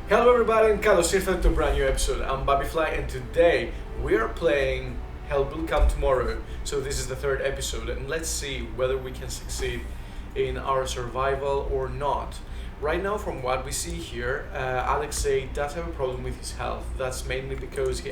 Hello everybody and Carlos here to a brand new episode. I'm babifly and today we are playing Hell Will Come Tomorrow. So this is the third episode and let's see whether we can succeed in our survival or not. Right now from what we see here, Alexei does have a problem with his health. That's mainly because he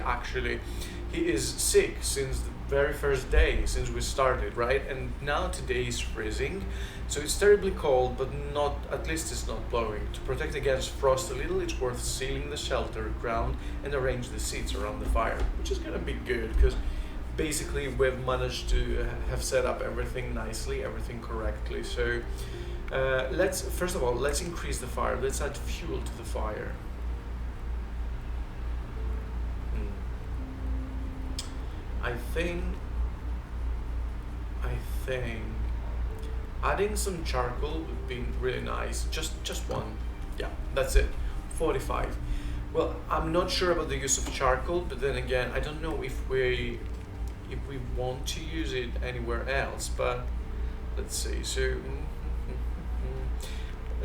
is sick since the very first day since we started, right? And now today is freezing. So it's terribly cold, but not, at least it's not blowing. To protect against frost a little, it's worth sealing the shelter ground and arrange the seats around the fire, which is gonna be good because basically we've managed to have set up everything nicely, everything correctly. So first of all, let's increase the fire. Let's add fuel to the fire. I think adding some charcoal would be really nice. Just one. Yeah, that's it. 45. Well, I'm not sure about the use of charcoal, but then again, I don't know if we want to use it anywhere else, but let's see. So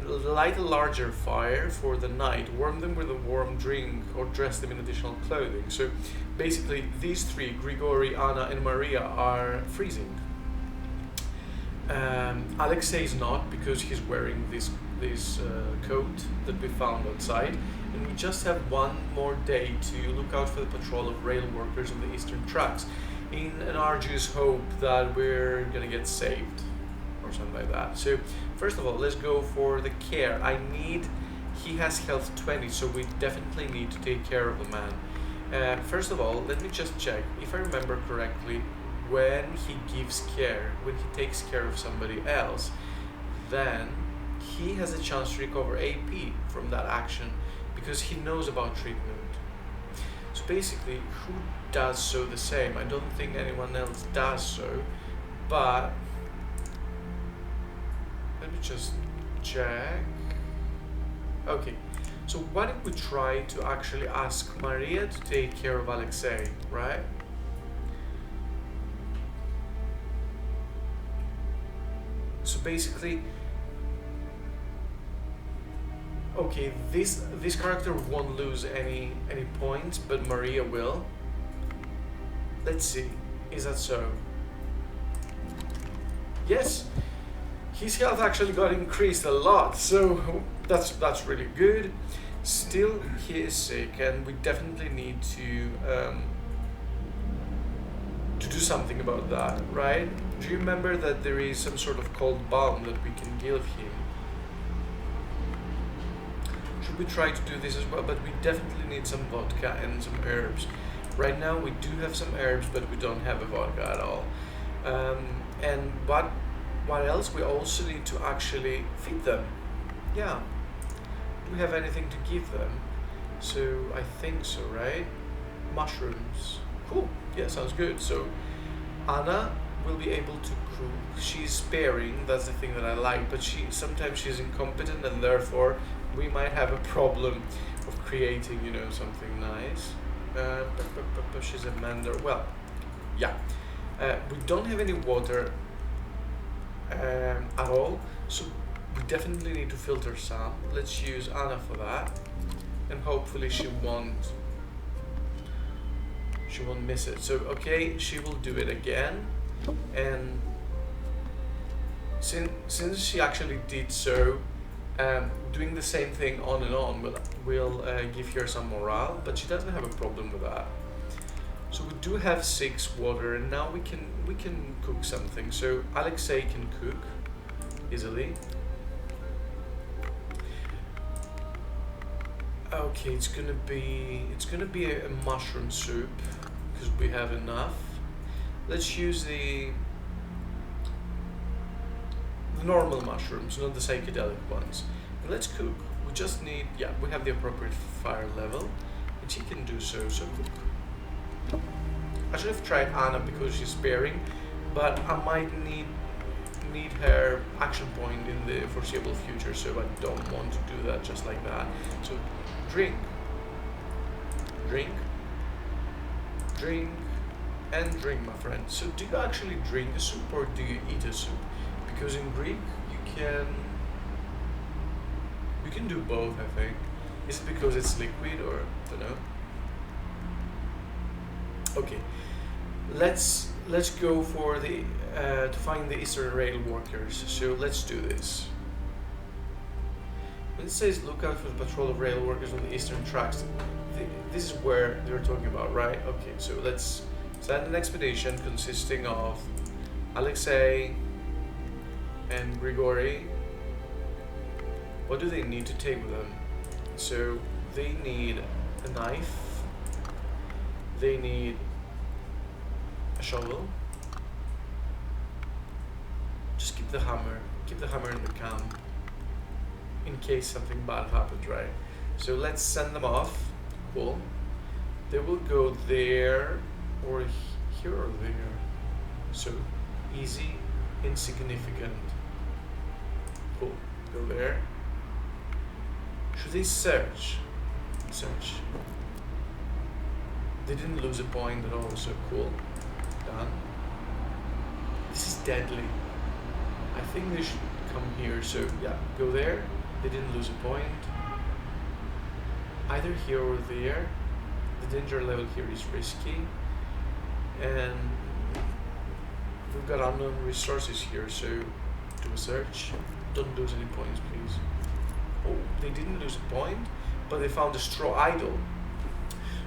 light a larger fire for the night, warm them with a warm drink, or dress them in additional clothing. So basically these three, Grigori, Anna and Maria, are freezing. Alexei is not, because he's wearing this coat that we found outside, and we just have one more day to look out for the patrol of rail workers on the eastern tracks in an arduous hope that we're gonna get saved or something like that. So first of all, let's go for the care. He has health 20, so we definitely need to take care of the man. First of all, let me just check if I remember correctly. When he gives care, when he takes care of somebody else, then he has a chance to recover AP from that action because he knows about treatment. So basically, who does so the same? I don't think anyone else does so, but let me just check. Okay, so why don't we try to actually ask Maria to take care of Alexei, right? So basically, okay, this character won't lose any points, but Maria will. Let's see, is that so? Yes, his health actually got increased a lot, so that's really good. Still, he is sick, and we definitely need to do something about that, right? Do you remember that there is some sort of cold balm that we can give him? Should we try to do this as well? But we definitely need some vodka and some herbs. Right now we do have some herbs, but we don't have a vodka at all. And what else? We also need to actually feed them. Yeah. Do we have anything to give them? So I think so, right? Mushrooms. Cool. Yeah, sounds good. So Anna will be able to cook. She's sparing, that's the thing that I like, but sometimes she's incompetent, and therefore we might have a problem of creating, something nice. She's a mender. Well, yeah. We don't have any water at all, so we definitely need to filter some. Let's use Anna for that, and hopefully she won't miss it. So okay, she will do it again, and since she actually did so, doing the same thing on and on will give her some morale, but she doesn't have a problem with that. So we do have 6 water, and now we can cook something. So Alexei can cook easily. Okay, it's gonna be a mushroom soup because we have enough. Let's use the normal mushrooms, not the psychedelic ones. And let's cook. We just need, we have the appropriate fire level, and she can do so. So cook. I should have tried Anna because she's sparing, but I might need her action point in the foreseeable future, so I don't want to do that just like that. So drink, and drink, my friend. So do you actually drink a soup or do you eat a soup? Because in Greek you can do both, I think. Is it because it's liquid, or I don't know? Okay, let's go for the to find the Eastern Rail workers. So let's do this. When it says look out for the patrol of rail workers on the eastern tracks, this is where they're talking about, right? Okay, so let's send an expedition consisting of Alexei and Grigory. What do they need to take with them? So they need a knife, they need a shovel. Just keep the hammer in the camp in case something bad happens, right? So let's send them off. Cool. They will go there or here or there. So easy, insignificant. Cool. Go there. Should they search? Search. They didn't lose a point at all, so cool. Done. This is deadly. I think they should come here, so yeah, go there. They didn't lose a point. Either here or there. The danger level here is risky. And we've got unknown resources here, so do a search. Don't lose any points, please. Oh, they didn't lose a point, but they found a straw idol.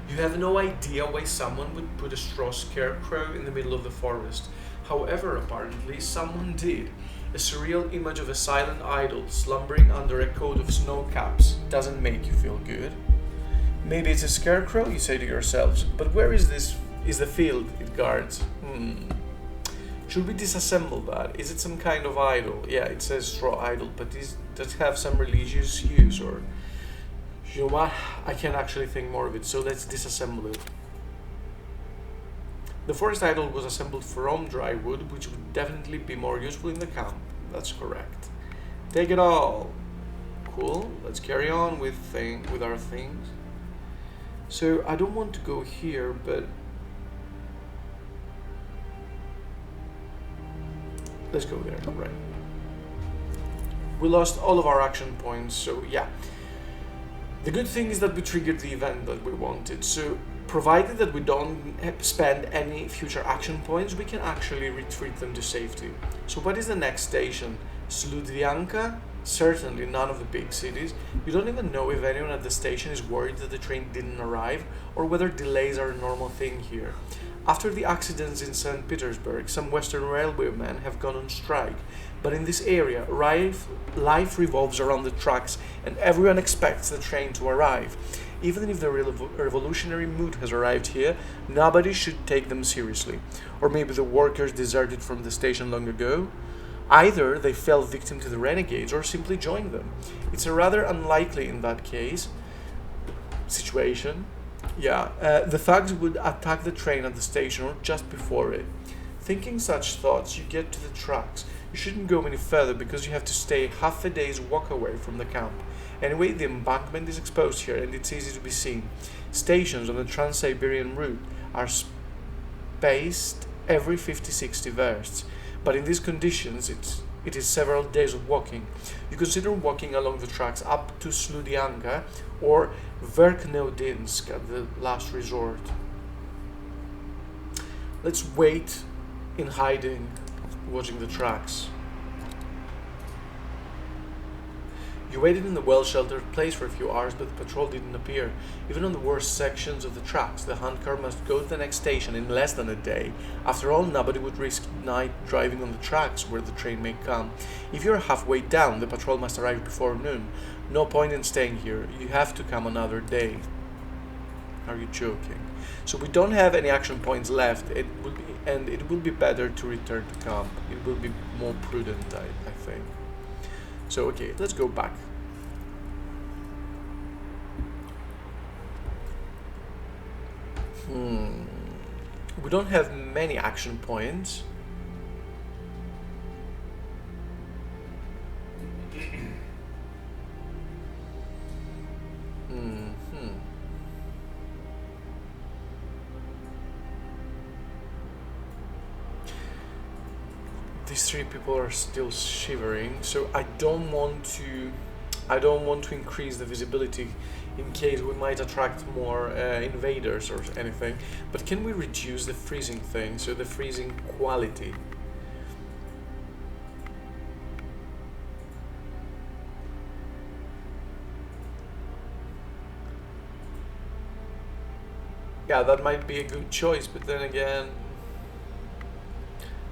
You have no idea why someone would put a straw scarecrow in the middle of the forest. However, apparently, someone did. A surreal image of a silent idol slumbering under a coat of snow caps doesn't make you feel good. Maybe it's a scarecrow, you say to yourselves, but where is the field it guards? Should we disassemble that? Is it some kind of idol? Yeah, it says straw idol, but does it have some religious use, or you know what? I can't actually think more of it, so let's disassemble it. The forest idol was assembled from dry wood, which would definitely be more useful in the camp. That's correct. Take it all. Cool. Let's carry on with our things. So I don't want to go here, but let's go there. Right. We lost all of our action points, so yeah. The good thing is that we triggered the event that we wanted. So provided that we don't spend any future action points, we can actually retreat them to safety. So what is the next station? Sludyanka? Certainly none of the big cities. You don't even know if anyone at the station is worried that the train didn't arrive, or whether delays are a normal thing here. After the accidents in St. Petersburg, some Western railwaymen have gone on strike. But in this area, life revolves around the tracks, and everyone expects the train to arrive. Even if the revolutionary mood has arrived here, nobody should take them seriously. Or maybe the workers deserted from the station long ago. Either they fell victim to the renegades or simply joined them. It's a rather unlikely in that case situation. Yeah, the thugs would attack the train at the station or just before it. Thinking such thoughts, you get to the tracks. You shouldn't go any further because you have to stay half a day's walk away from the camp. Anyway, the embankment is exposed here and it's easy to be seen. Stations on the Trans-Siberian route are spaced every 50-60 versts. But in these conditions, it is several days of walking. You consider walking along the tracks up to Sludyanka or Verkhnodinsk at the last resort. Let's wait in hiding, watching the tracks. You waited in the well-sheltered place for a few hours, but the patrol didn't appear. Even on the worst sections of the tracks, the handcar must go to the next station in less than a day. After all, nobody would risk night driving on the tracks where the train may come. If you're halfway down, the patrol must arrive before noon. No point in staying here. You have to come another day. Are you joking? So we don't have any action points left. It will be better to return to camp. It will be more prudent, I think. So okay, let's go back. We don't have many action points. These three people are still shivering, so I don't want to I don't want to increase the visibility in case we might attract more invaders or anything. But can we reduce the freezing thing, so the freezing quality? Yeah, that might be a good choice, but then again,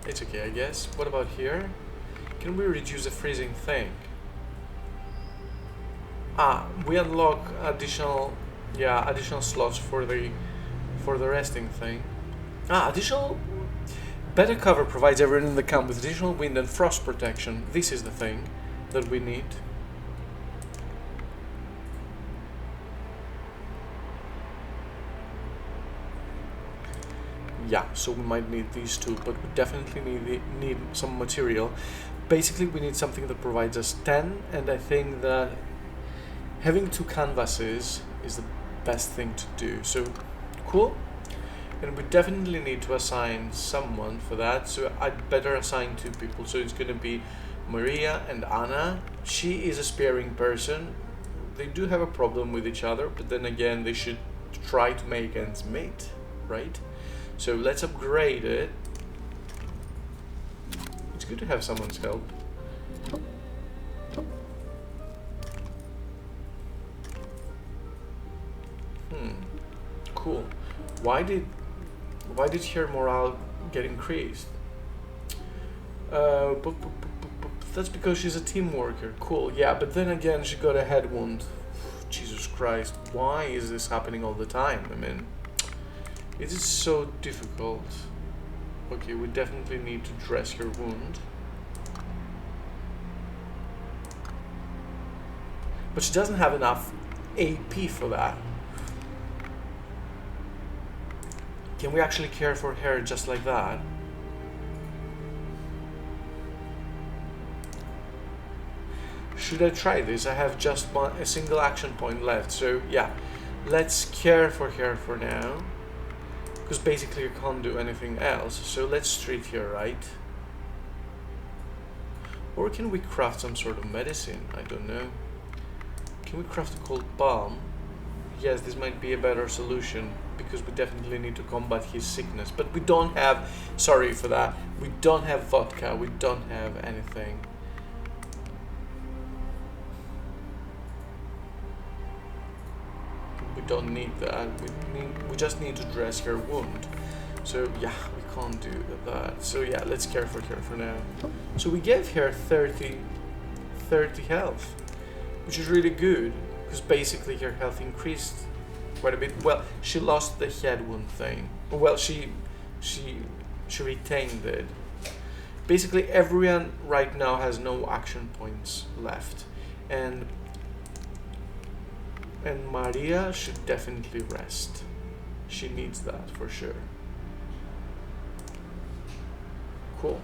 it's okay, I guess. What about here? Can we reduce the freezing thing? Ah, we unlock additional slots for the resting thing. Ah, additional better cover provides everyone in the camp with additional wind and frost protection. This is the thing that we need. Yeah, so we might need these two, but we definitely need some material. Basically, we need something that provides us 10, and I think that having 2 canvases is the best thing to do. So, cool. And we definitely need to assign someone for that, so I'd better assign 2 people. So it's going to be Maria and Anna. She is a sparing person. They do have a problem with each other, but then again, they should try to make ends meet, right? So let's upgrade it. It's good to have someone's help. Cool. Why did her morale get increased? That's because she's a team worker. Cool. Yeah, but then again, she got a head wound. Jesus Christ. Why is this happening all the time? I mean, it is so difficult. Okay, we definitely need to dress her wound. But she doesn't have enough AP for that. Can we actually care for her just like that? Should I try this? I have just a single action point left. So yeah, let's care for her for now. Because basically you can't do anything else. So let's treat her, right? Or can we craft some sort of medicine? I don't know. Can we craft a cold balm? Yes, this might be a better solution, because we definitely need to combat his sickness. But we don't have, sorry for that, we don't have vodka, we don't have anything. We don't need that, we just need to dress her wound. So yeah, we can't do that. So yeah, let's care for her for now. So we gave her 30 health, which is really good, because basically her health increased quite a bit. Well, she lost the head wound thing. Well, she retained it. Basically, everyone right now has no action points left, and Maria should definitely rest. She needs that for sure. Cool.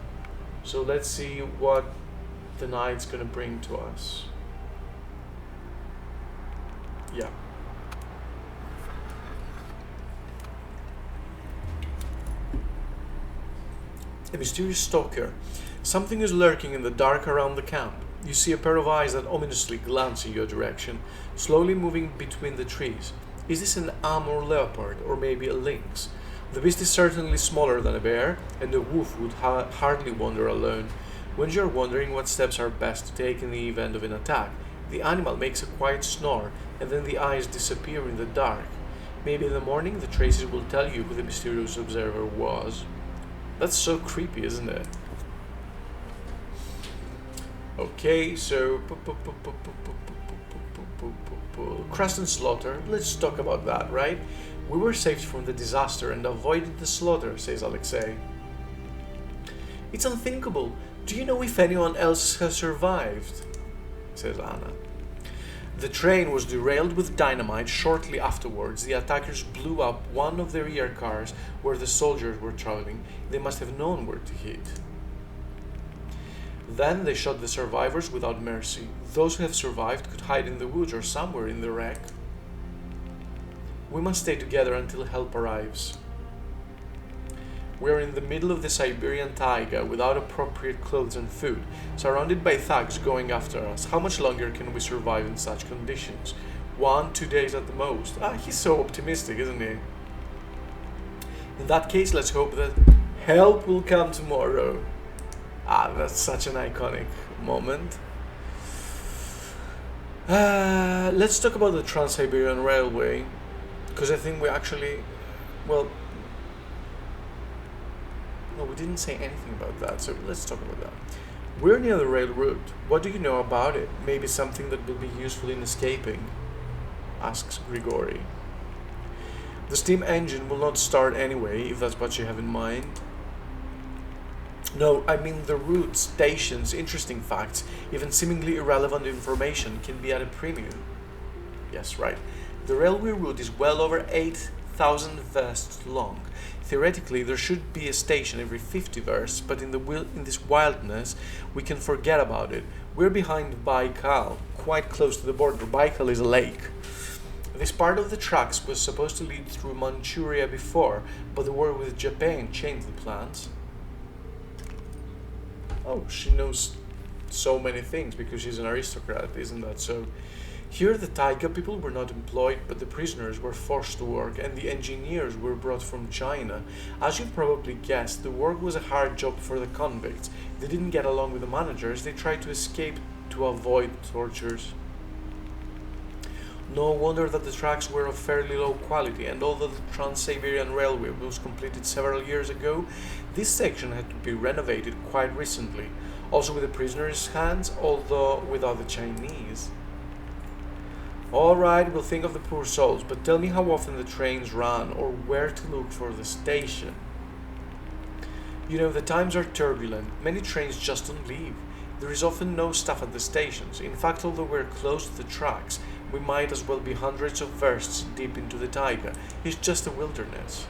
So let's see what the night's gonna bring to us. Yeah. A mysterious stalker. Something is lurking in the dark around the camp. You see a pair of eyes that ominously glance in your direction, slowly moving between the trees. Is this an Amur leopard, or maybe a lynx? The beast is certainly smaller than a bear, and a wolf would hardly wander alone. When you are wondering what steps are best to take in the event of an attack, the animal makes a quiet snore, and then the eyes disappear in the dark. Maybe in the morning the traces will tell you who the mysterious observer was. That's so creepy, isn't it? Okay, so Crust and Slaughter, let's talk about that, right? We were saved from the disaster and avoided the slaughter, says Alexei. It's unthinkable. Do you know if anyone else has survived? Says Anna. The train was derailed with dynamite. Shortly afterwards, the attackers blew up one of the rear cars where the soldiers were traveling. They must have known where to hit. Then they shot the survivors without mercy. Those who have survived could hide in the woods or somewhere in the wreck. We must stay together until help arrives. We are in the middle of the Siberian taiga without appropriate clothes and food, surrounded by thugs going after us. How much longer can we survive in such conditions? 1-2 days at the most. He's so optimistic, isn't he? In that case, let's hope that help will come tomorrow. That's such an iconic moment. Let's talk about the Trans-Siberian Railway, because I think we actually, well, no, we didn't say anything about that, so let's talk about that. We're near the rail route. What do you know about it? Maybe something that will be useful in escaping? Asks Grigori. The steam engine will not start anyway, if that's what you have in mind. No, I mean the route, stations, interesting facts, even seemingly irrelevant information can be at a premium. Yes, right. The railway route is well over 8,000 versts long. Theoretically, there should be a station every 50 versts, but in this wildness, we can forget about it. We're behind Baikal, quite close to the border. Baikal is a lake. This part of the tracks was supposed to lead through Manchuria before, but the war with Japan changed the plans. Oh, she knows so many things because she's an aristocrat, isn't that so? Here the taiga people were not employed, but the prisoners were forced to work, and the engineers were brought from China. As you've probably guessed, the work was a hard job for the convicts. They didn't get along with the managers, they tried to escape to avoid tortures. No wonder that the tracks were of fairly low quality, and although the Trans-Siberian Railway was completed several years ago, this section had to be renovated quite recently, also with the prisoners' hands, although without the Chinese. Alright, we'll think of the poor souls, but tell me how often the trains run, or where to look for the station. You know, the times are turbulent, many trains just don't leave. There is often no staff at the stations. In fact, although we're close to the tracks, we might as well be hundreds of versts deep into the taiga. It's just a wilderness.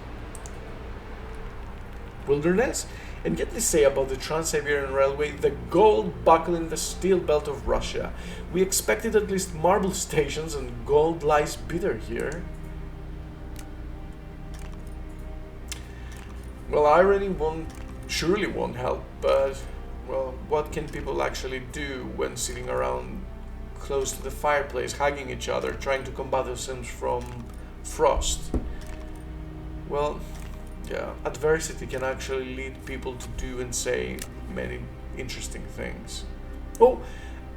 Wilderness? And yet they say about the Trans-Siberian Railway, the gold buckle in the steel belt of Russia. We expected at least marble stations, and gold lies bitter here. Well, irony surely won't help, but, well, what can people actually do when sitting around close to the fireplace, hugging each other, trying to combat themselves from frost? Well, yeah, adversity can actually lead people to do and say many interesting things. Oh,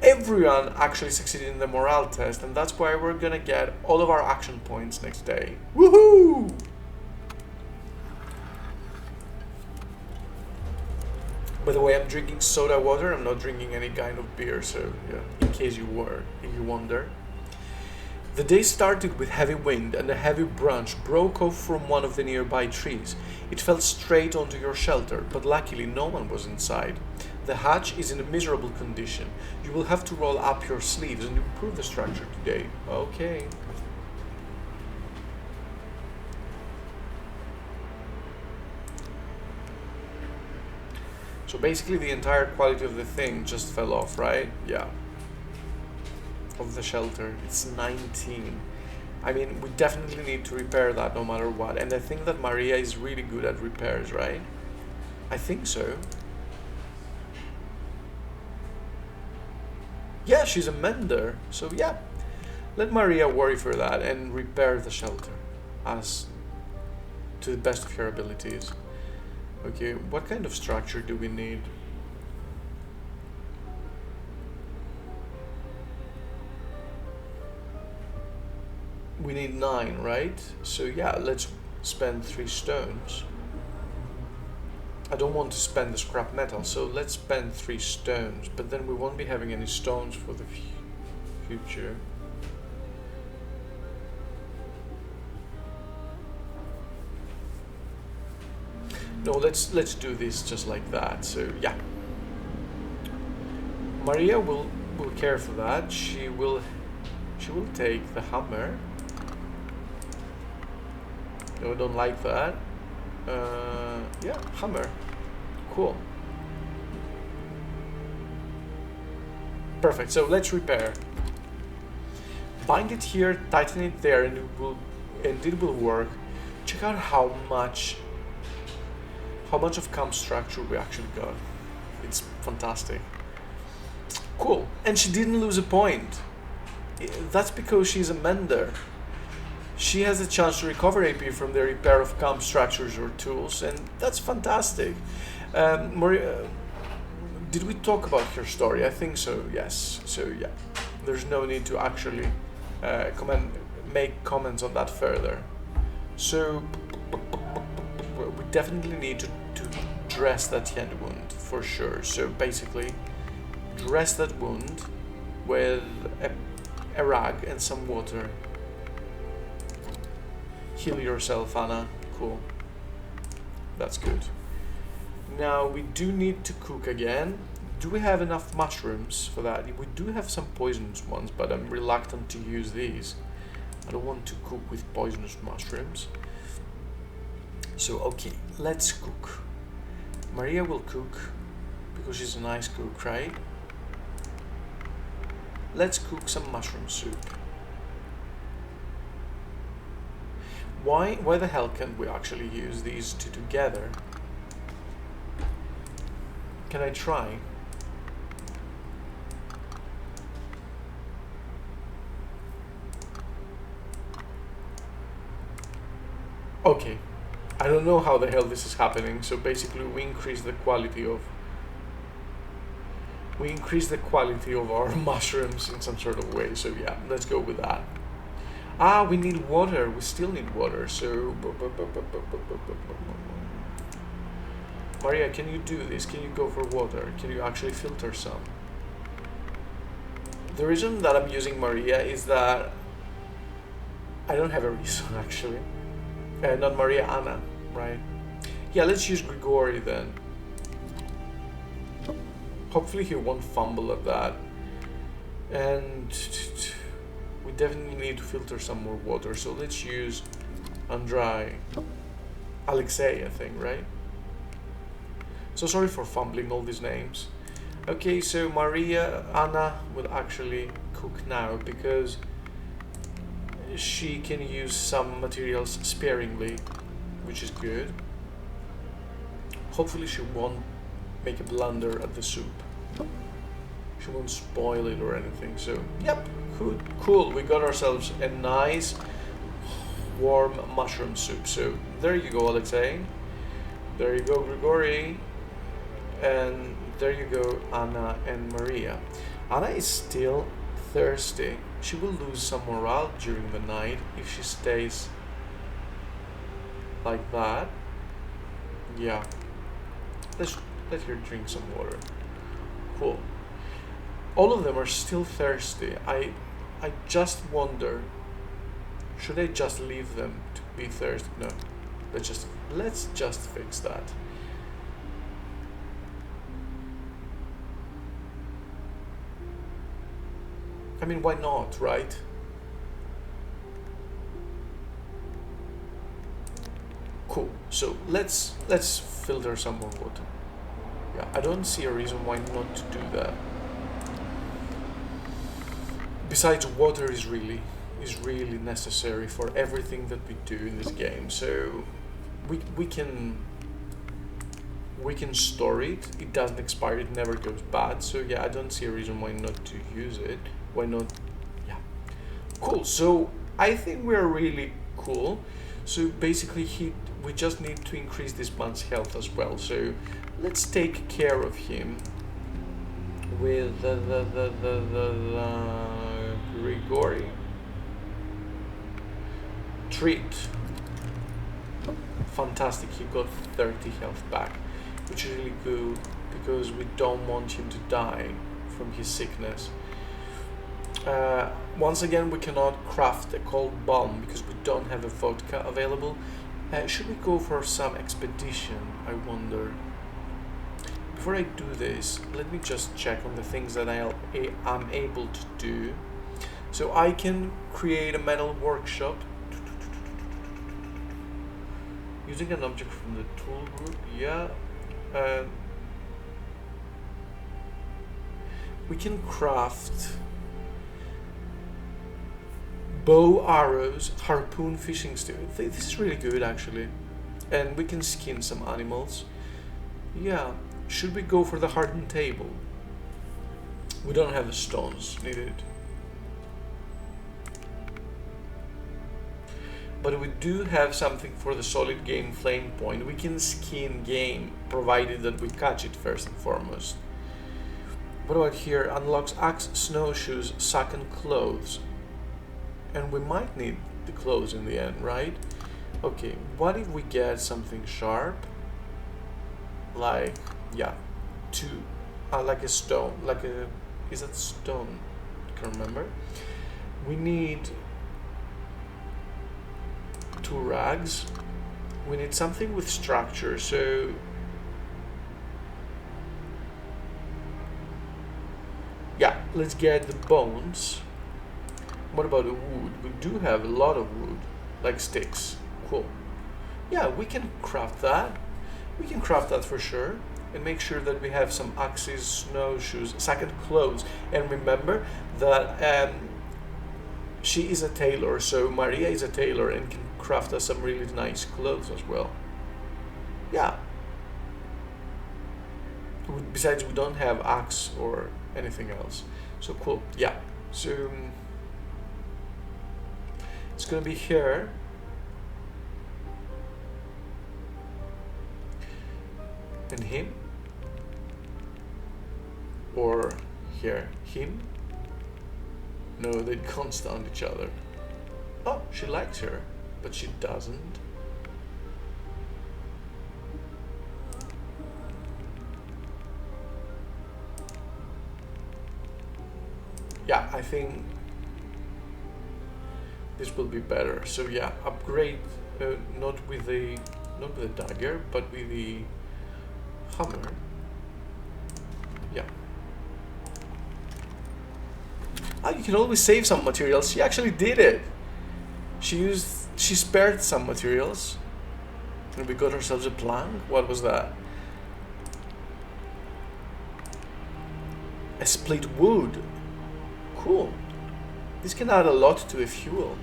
everyone actually succeeded in the morale test, and that's why we're gonna get all of our action points next day. Woohoo! By the way, I'm drinking soda water. I'm not drinking any kind of beer, so yeah, in case you wonder. The day started with heavy wind, and a heavy branch broke off from one of the nearby trees. It fell straight onto your shelter, but luckily no one was inside. The hatch is in a miserable condition. You will have to roll up your sleeves and improve the structure today. Okay. So basically the entire quality of the thing just fell off, right? Yeah. Of the shelter. It's 19. I mean, we definitely need to repair that no matter what. And I think that Maria is really good at repairs, right? I think so. Yeah, she's a mender. So yeah, let Maria worry for that and repair the shelter as to the best of her abilities. Okay, what kind of structure do we need? We need 9, right? So yeah, let's spend 3 stones. I don't want to spend the scrap metal, so let's spend 3 stones, but then we won't be having any stones for the future. No, let's do this just like that. So yeah, Maria will care for that. She will take the hammer. No, I don't like that. Yeah, hammer. Cool. Perfect. So let's repair. Bind it here, tighten it there, and it will work. Check out how how much of camp structure we actually got. It's fantastic. Cool. And she didn't lose a point. That's because she's a mender. She has a chance to recover AP from the repair of camp structures or tools, and that's fantastic. Maria, did we talk about her story? I think so, yes. So yeah, there's no need to actually make comments on that further. So we definitely need to dress that hand wound for sure. So basically, dress that wound with a rag and some water. Heal yourself, Anna. Cool. That's good. Now we do need to cook again. Do we have enough mushrooms for that? We do have some poisonous ones, but I'm reluctant to use these. I don't want to cook with poisonous mushrooms. So okay, let's cook. Maria will cook because she's a nice cook, right? Let's cook some mushroom soup. Why the hell can't we actually use these two together? Can I try? Okay, I don't know how the hell this is happening. So basically we increase the quality of our mushrooms in some sort of way. So yeah, let's go with that. Ah, we need water. We still need water. So Maria, can you do this? Can you go for water? Can you actually filter some? The reason that I'm using Maria is that I don't have a reason actually. Not Maria, Anna, right? Yeah, let's use Grigori then. Hopefully he won't fumble at that. And we definitely need to filter some more water, so let's use Andrei. Alexei, I think, right? So sorry for fumbling all these names. Okay, so Maria, Anna will actually cook now because she can use some materials sparingly, which is good. Hopefully she won't make a blunder at the soup. She won't spoil it or anything. So, yep, cool. We got ourselves a nice warm mushroom soup. So there you go, Alexei. There you go, Grigori. And there you go, Anna and Maria. Anna is still thirsty. She will lose some morale during the night if she stays like that. Yeah. Let her drink some water. Cool. All of them are still thirsty. I just wonder, should I just leave them to be thirsty? No. Let's just fix that. I mean, why not, right? Cool. So let's filter some more water. Yeah, I don't see a reason why not to do that. Besides, water is really necessary for everything that we do in this game. So we can store it. It doesn't expire. It never goes bad. So yeah, I don't see a reason why not to use it. Why not? Yeah. Cool. So I think we're really cool. So basically we just need to increase this man's health as well. So let's take care of him with the Grigori. Treat. Fantastic, he got 30 health back, which is really good because we don't want him to die from his sickness. Once again, we cannot craft a cold bomb because we don't have a vodka available. Should we go for some expedition, I wonder? Before I do this, let me just check on the things that I'm able to do. So I can create a metal workshop using an object from the tool group. Yeah. We can craft bow, arrows, harpoon, fishing stick. This is really good actually. And we can skin some animals. Yeah, should we go for the hardened table? We don't have the stones needed. But we do have something for the solid game flame point. We can skin game, provided that we catch it first and foremost. What about here? Unlocks axe, snowshoes, sack and clothes. And we might need the clothes in the end, right? Okay, what if we get something sharp? Like, yeah, like a stone, like a, is that stone? I can't remember. We need 2 rags. We need something with structure, so yeah, let's get the bones. What about the wood? We do have a lot of wood, like sticks. Cool. Yeah, we can craft that. We can craft that for sure. And make sure that we have some axes, snowshoes, sack and clothes. And remember that she is a tailor, so Maria is a tailor and can craft us some really nice clothes as well. Yeah. Besides, we don't have axe or anything else. So cool. Yeah. So it's gonna be here. And him. Or here. Him. No, they can't stand each other. Oh, she likes her, but she doesn't. Yeah, I think this will be better. So yeah, upgrade not with the dagger, but with the hammer. Yeah. Ah, you can always save some materials. She actually did it. She spared some materials. And we got ourselves a plank. What was that? A split wood. Cool. This can add a lot to a fuel.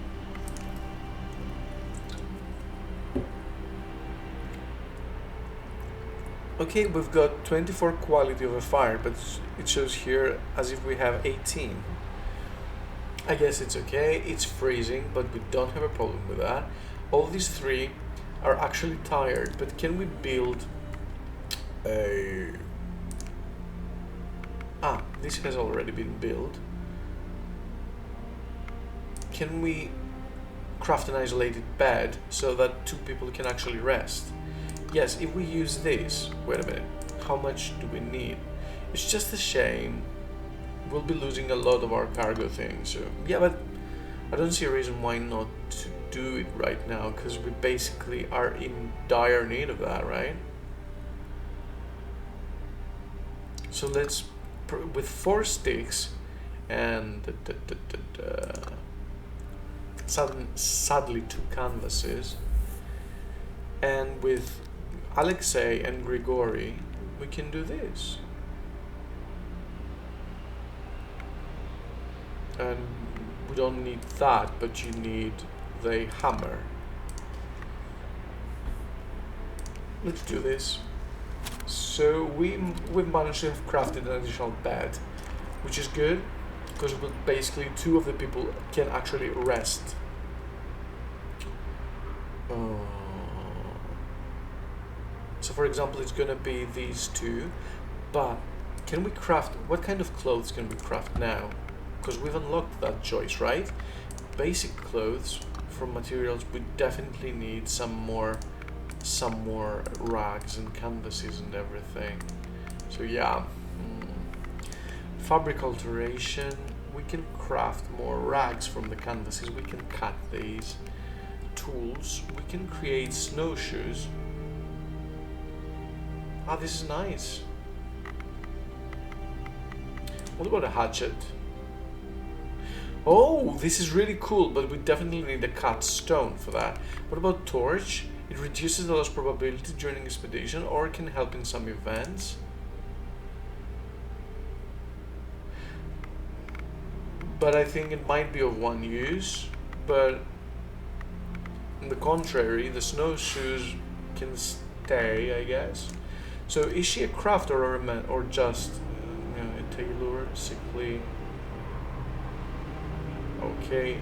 Okay, we've got 24 quality of a fire, but it shows here as if we have 18. I guess it's okay, it's freezing, but we don't have a problem with that. All these 3 are actually tired, but can we build a... Ah, this has already been built. Can we craft an isolated bed so that 2 people can actually rest? Yes, if we use this... Wait a minute, how much do we need? It's just a shame. We'll be losing a lot of our cargo things, so yeah, but I don't see a reason why not to do it right now, because we basically are in dire need of that, right? So let's, with 4 sticks and sadly 2 canvases, and with Alexei and Grigori, we can do this. And we don't need that, but you need the hammer. Let's do this. So we've managed to have crafted an additional bed, which is good, because basically 2 of the people can actually rest. So for example, it's gonna be these 2, but can we craft, what kind of clothes can we craft now? Because we've unlocked that choice, right? Basic clothes from materials. We definitely need some more rags and canvases and everything. So yeah, fabric alteration. We can craft more rags from the canvases. We can cut these. Tools. We can create snowshoes. Ah, this is nice. What about a hatchet? Oh, this is really cool, but we definitely need a cut stone for that. What about torch? It reduces the loss probability during expedition, or can help in some events. But I think it might be of 1 use. But on the contrary, the snowshoes can stay, I guess. So is she a crafter or a man, or just a tailor, sickly? Okay.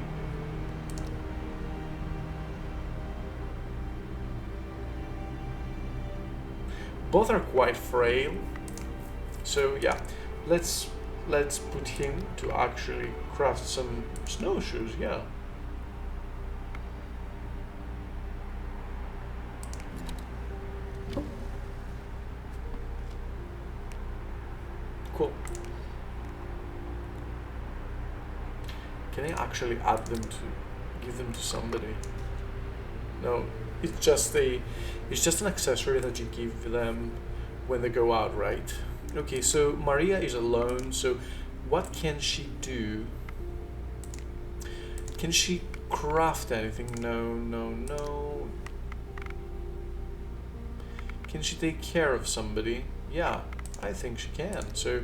Both are quite frail. So yeah, let's put him to actually craft some snowshoes. Yeah. Cool. Can I actually add them to give them to somebody? No, it's just an accessory that you give them when they go out, right? Okay, so Maria is alone, so what can she do? Can she craft anything? No, no, no. Can she take care of somebody? Yeah, I think she can. So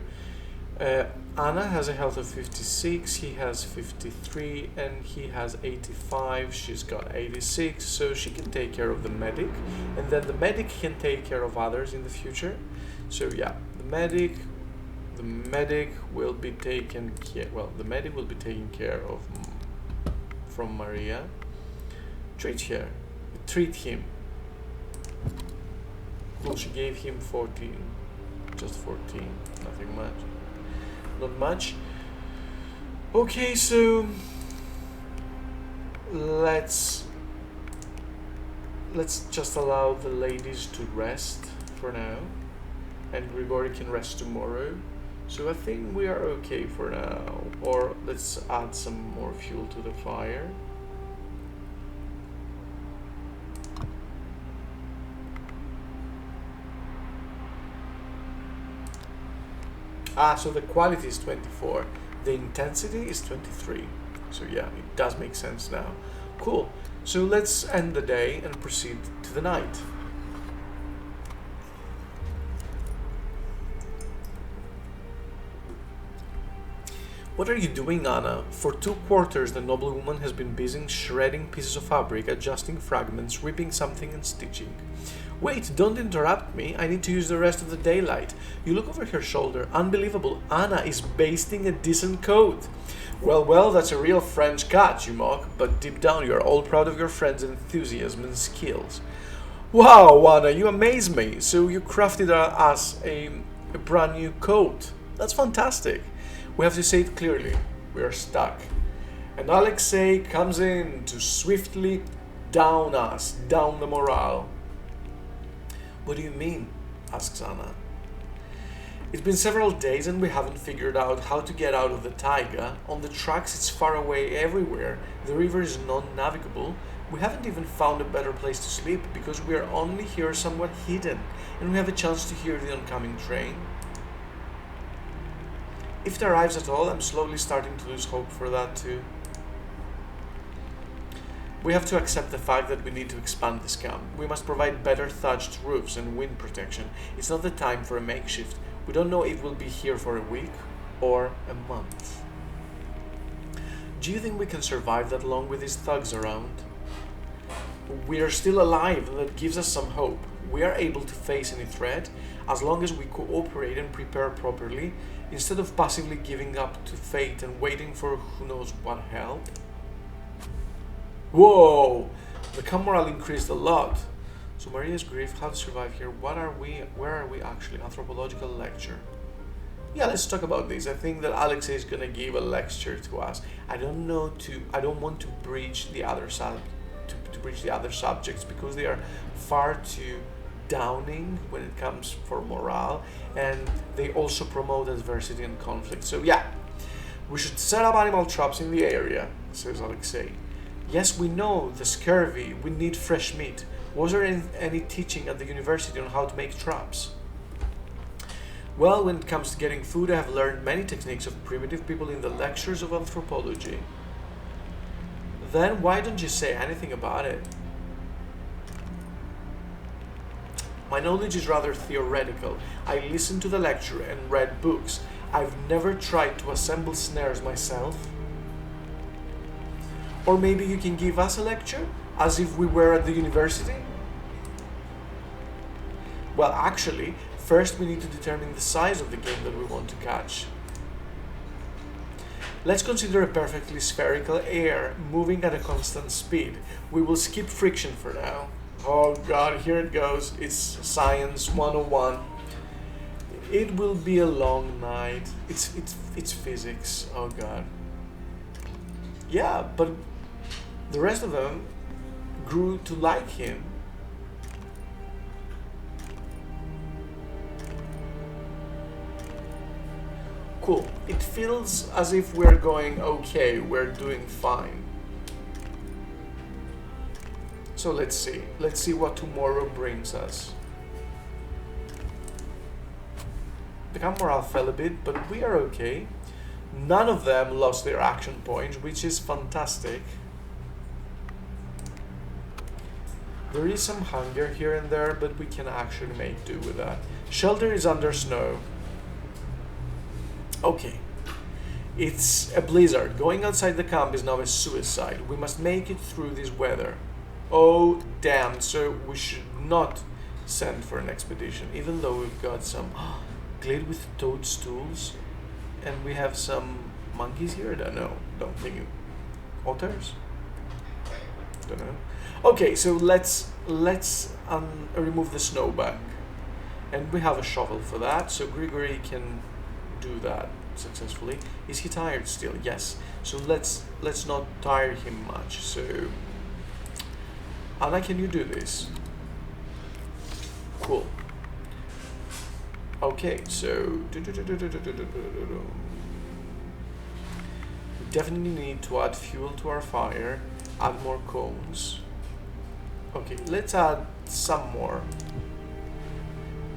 Anna has a health of 56, he has 53, and he has 85. She's got 86, so she can take care of the medic, and then the medic can take care of others in the future. So yeah, the medic will be taken care. Well, the medic will be taken care of from Maria. Treat him. Well, she gave him 14, just 14, nothing much. Not much. Okay, so let's just allow the ladies to rest for now, and Grigori can rest tomorrow. So I think we are okay for now. Or let's add some more fuel to the fire. So the quality is 24, the intensity is 23. So yeah, it does make sense now. Cool. So let's end the day and proceed to the night. What are you doing, Anna? For 2 quarters, the noblewoman has been busy shredding pieces of fabric, adjusting fragments, ripping something and stitching. Wait, don't interrupt me. I need to use the rest of the daylight. You look over her shoulder. Unbelievable. Anna is basting a decent coat. Well, that's a real French cut, you mock, but deep down you are all proud of your friend's enthusiasm and skills. Wow, Anna, you amaze me. So you crafted us a brand new coat. That's fantastic. We have to say it clearly. We are stuck. And Alexei comes in to swiftly down us, down the morale. What do you mean? Asks Anna. It's been several days and we haven't figured out how to get out of the taiga. On the tracks it's far away everywhere. The river is non-navigable. We haven't even found a better place to sleep because we are only here somewhat hidden and we have a chance to hear the oncoming train. If it arrives at all, I'm slowly starting to lose hope for that too. We have to accept the fact that we need to expand this camp. We must provide better thatched roofs and wind protection. It's not the time for a makeshift. We don't know if we'll be here for a week or a month. Do you think we can survive that long with these thugs around? We are still alive, and that gives us some hope. We are able to face any threat as long as we cooperate and prepare properly, instead of passively giving up to fate and waiting for who knows what help. Whoa! The camp morale increased a lot. So Maria's grief, how to survive here, where are we actually? Anthropological lecture. Yeah, let's talk about this. I think that Alexei is gonna give a lecture to us. I don't want to breach the other subjects because they are far too downing when it comes for morale, and they also promote adversity and conflict. So yeah, we should set up animal traps in the area, says Alexei. Yes, we know the scurvy, we need fresh meat. Was there any teaching at the university on how to make traps? Well, when it comes to getting food, I have learned many techniques of primitive people in the lectures of anthropology. Then why don't you say anything about it? My knowledge is rather theoretical. I listened to the lecture and read books. I've never tried to assemble snares myself. Or maybe you can give us a lecture, as if we were at the university? Well, actually, First, we need to determine the size of the game that we want to catch. Let's consider a perfectly spherical air moving at a constant speed. We will skip friction for now. Oh god, here it goes. It's science 101. It will be a long night. It's physics. Oh god. Yeah, but the rest of them grew to like him. Cool. It feels as if we're going okay, we're doing fine. So let's see. Let's see what tomorrow brings us. The camp morale fell a bit, but we are okay. None of them lost their action points, which is fantastic. There is some hunger here and there, but we can actually make do with that. Shelter is under snow. Okay. It's a blizzard. Going outside the camp is now a suicide. We must make it through this weather. Oh, damn. So we should not send for an expedition, even though we've got some glade with toadstools. And we have some monkeys here? I don't know. Don't think. Otters? Don't know. Okay, so let's remove the snowbank. And we have a shovel for that, so Grigory can do that successfully. Is he tired still? Yes. So let's not tire him much. So Anna, can you do this? Cool. Okay, so we definitely need to add fuel to our fire, add more cones. Okay, let's add some more.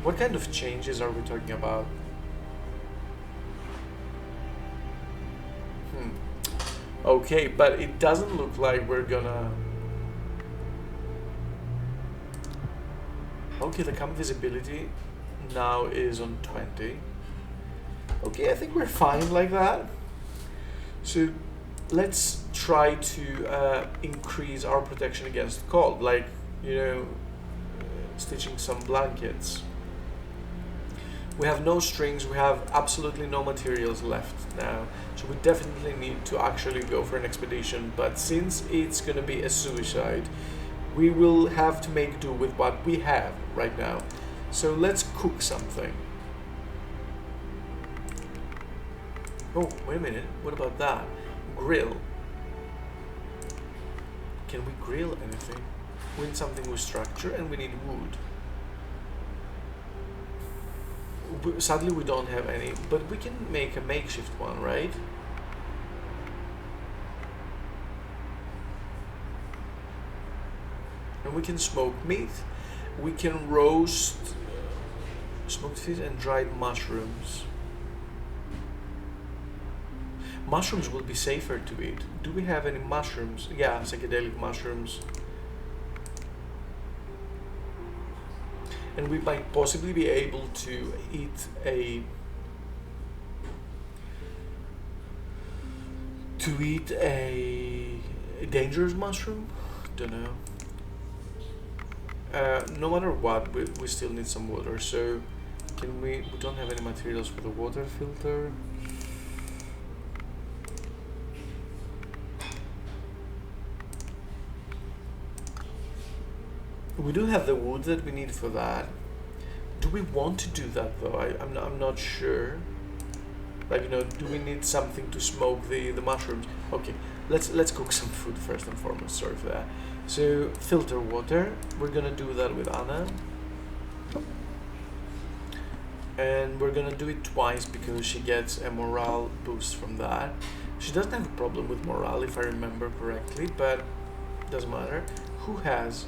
What kind of changes are we talking about? Okay, but it doesn't look like we're gonna... Okay, the camp visibility now is on 20. Okay, I think we're fine like that. So let's try to increase our protection against cold, like, you know, stitching some blankets. We have no strings, we have absolutely no materials left now, so we definitely need to actually go for an expedition, but since it's gonna be a suicide, we will have to make do with what we have right now. So let's cook something. Oh, wait a minute, what about that? Grill. Can we grill anything? We need something with structure and we need wood. Sadly, we don't have any, but we can make a makeshift one, right? And we can smoke meat. We can roast smoked fish and dried mushrooms. Mushrooms will be safer to eat. Do we have any mushrooms? Yeah, psychedelic mushrooms. And we might possibly be able to eat a dangerous mushroom. Don't know. No matter what, we still need some water. So can we don't have any materials for the water filter. We do have the wood that we need for that. Do we want to do that though? I'm not sure. Like, you know, do we need something to smoke the mushrooms? Okay, let's cook some food first and foremost. Sorry for that. So filter water. We're gonna do that with Anna, and we're gonna do it twice because she gets a morale boost from that. She doesn't have a problem with morale if I remember correctly, but doesn't matter. Who has?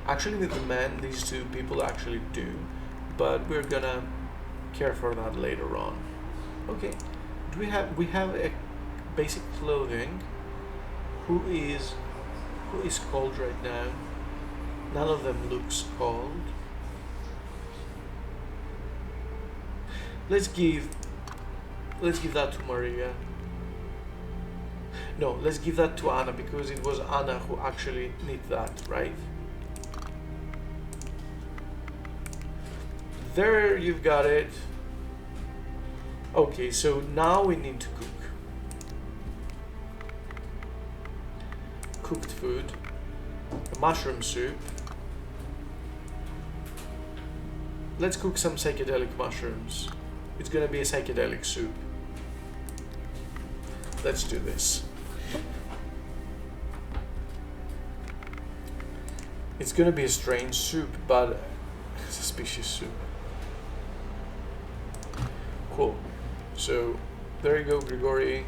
Actually, with the men, these two people actually do, but we're gonna care for that later on. Okay, do we have a basic clothing? Who is cold right now? None of them looks cold. Let's give that to Maria. No, let's give that to Anna because it was Anna who actually needed that, right? there you've got it. Okay, so now we need to cook. Cooked food, a mushroom soup. Let's cook some psychedelic mushrooms. It's gonna be a psychedelic soup. Let's do this. It's gonna be a strange soup, but it's a suspicious soup. Cool. So there you go, Grigori.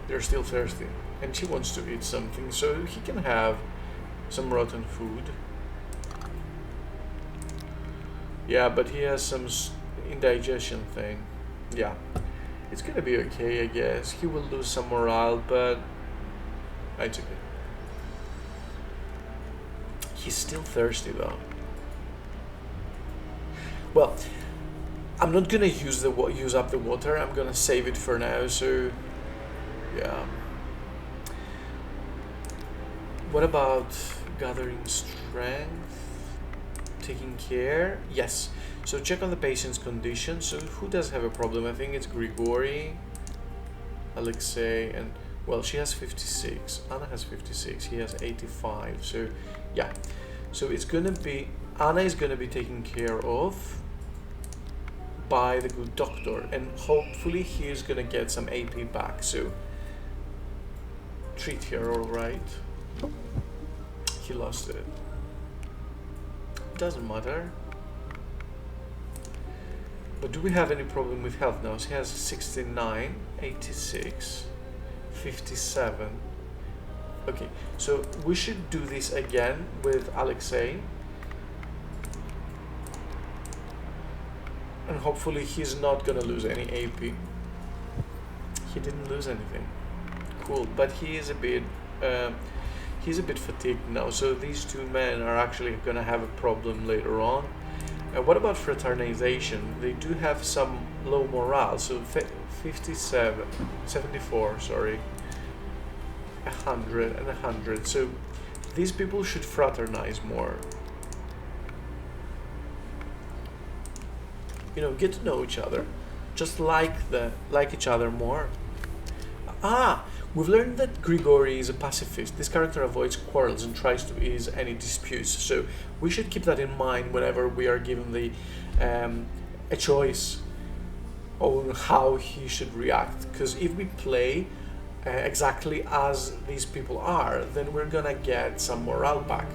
They're still thirsty, and she wants to eat something, so he can have some rotten food. Yeah, but he has some indigestion thing. Yeah, it's gonna be okay, I guess. He will lose some morale, but it's okay. He's still thirsty though. Well, I'm not gonna use up the water. I'm gonna save it for now. So, yeah. What about gathering strength? Taking care? Yes. So check on the patient's condition. So who does have a problem? I think it's Grigori, Alexei, and well, she has 56. Anna has 56. He has 85. So yeah. So it's gonna be Anna is gonna be taken care of by the good doctor, and hopefully he's gonna get some AP back. So treat her, all right. He lost it. Doesn't matter. But do we have any problem with health now? He has 69, 86, 57. Okay, so we should do this again with Alexei. And hopefully he's not gonna lose any AP. He didn't lose anything. Cool, but he is a bit he's a bit fatigued now, so these two men are actually gonna have a problem later on. What about fraternization? They do have some low morale, so 57, 74, sorry, 100 and 100. So these people should fraternize more. You know, get to know each other, just like each other more. Ah, we've learned that Grigori is a pacifist. This character avoids quarrels and tries to ease any disputes. So we should keep that in mind whenever we are given the a choice on how he should react. Because if we play exactly as these people are, then we're gonna get some morale back.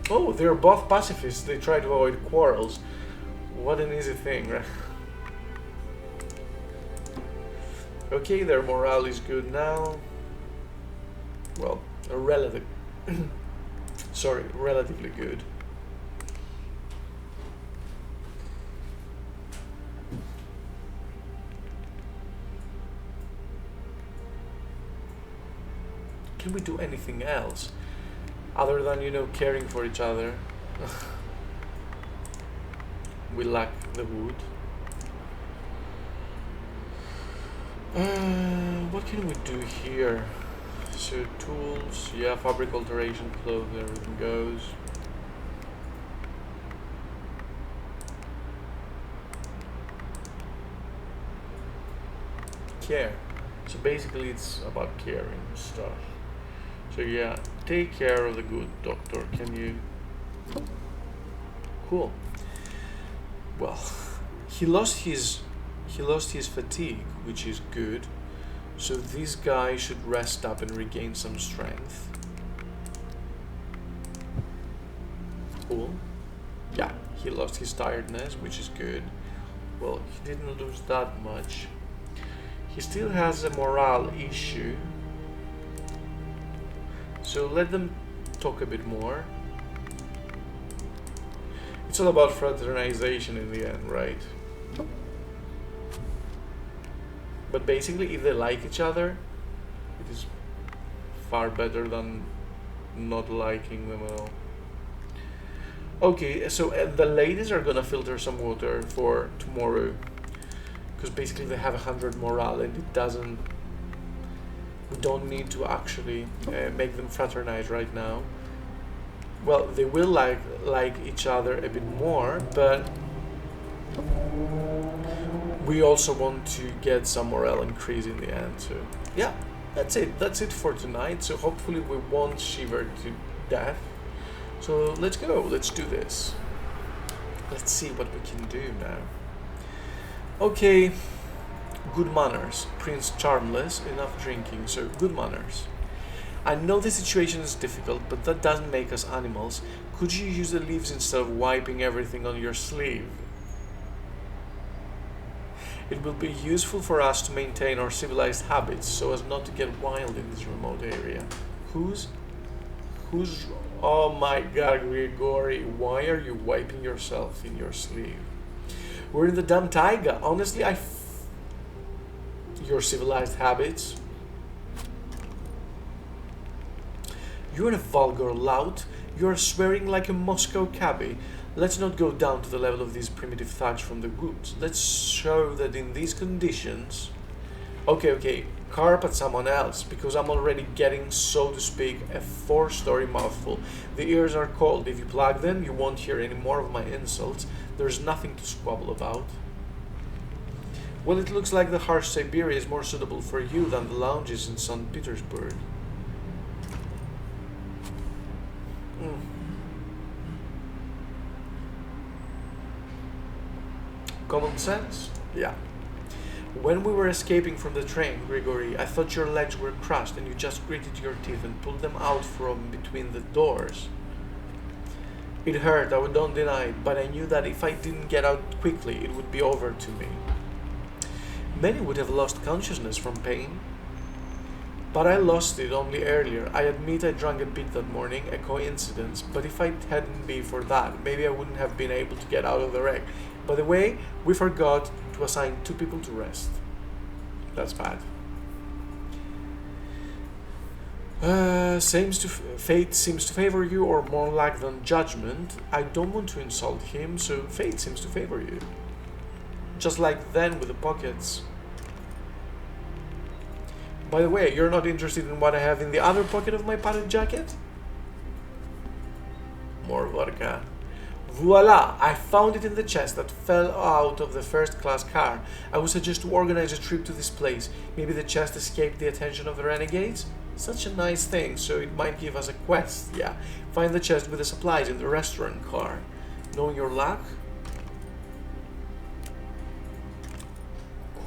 Oh, they're both pacifists. They try to avoid quarrels. What an easy thing, right? Okay, their morale is good now. Well, relatively good. Can we do anything else other than, you know, caring for each other? We lack the wood. What can we do here? So tools, yeah, fabric alteration, clothes, everything goes. Care. So basically it's about caring stuff. So yeah, take care of the good doctor, can you? Cool. Well, he lost his fatigue, which is good. So this guy should rest up and regain some strength. Cool. Yeah, he lost his tiredness, which is good. Well, he didn't lose that much. He still has a morale issue. So let them talk a bit more. It's all about fraternization in the end, right? But basically, if they like each other, it is far better than not liking them at all. Okay, so the ladies are gonna filter some water for tomorrow, because basically they have 100 morale, and We don't need to actually make them fraternize right now. Well, they will like each other a bit more, but we also want to get some morale increase in the end. So yeah, that's it. That's it for tonight. So hopefully we won't shiver to death. So let's go. Let's do this. Let's see what we can do now. Okay. Good manners. Prince Charmless. Enough drinking. So good manners. I know the situation is difficult, but that doesn't make us animals. Could you use the leaves instead of wiping everything on your sleeve? It will be useful for us to maintain our civilized habits so as not to get wild in this remote area. Who's... Oh my god, Grigori, why are you wiping yourself in your sleeve? We're in the damn taiga. Honestly, your civilized habits. You're a vulgar lout. You're swearing like a Moscow cabbie. Let's not go down to the level of these primitive thugs from the woods. Let's show that in these conditions... Okay, carp at someone else, because I'm already getting, so to speak, a 4-story mouthful. The ears are cold. If you plug them, you won't hear any more of my insults. There's nothing to squabble about. Well, it looks like the harsh Siberia is more suitable for you than the lounges in St. Petersburg. Common sense? Yeah. When we were escaping from the train, Grigory, I thought your legs were crushed and you just gritted your teeth and pulled them out from between the doors. It hurt, I don't deny it, but I knew that if I didn't get out quickly, it would be over to me. Many would have lost consciousness from pain. But I lost it only earlier. I admit I drank a bit that morning, a coincidence, but if I hadn't been for that, maybe I wouldn't have been able to get out of the wreck. By the way, we forgot to assign 2 people to rest. That's bad. Fate seems to favor you, or more luck than judgment. I don't want to insult him, so fate seems to favor you. Just like then with the pockets. By the way, you're not interested in what I have in the other pocket of my padded jacket? More vodka. Voila! I found it in the chest that fell out of the first-class car. I would suggest to organize a trip to this place. Maybe the chest escaped the attention of the renegades? Such a nice thing, so it might give us a quest, yeah. Find the chest with the supplies in the restaurant car. Knowing your luck?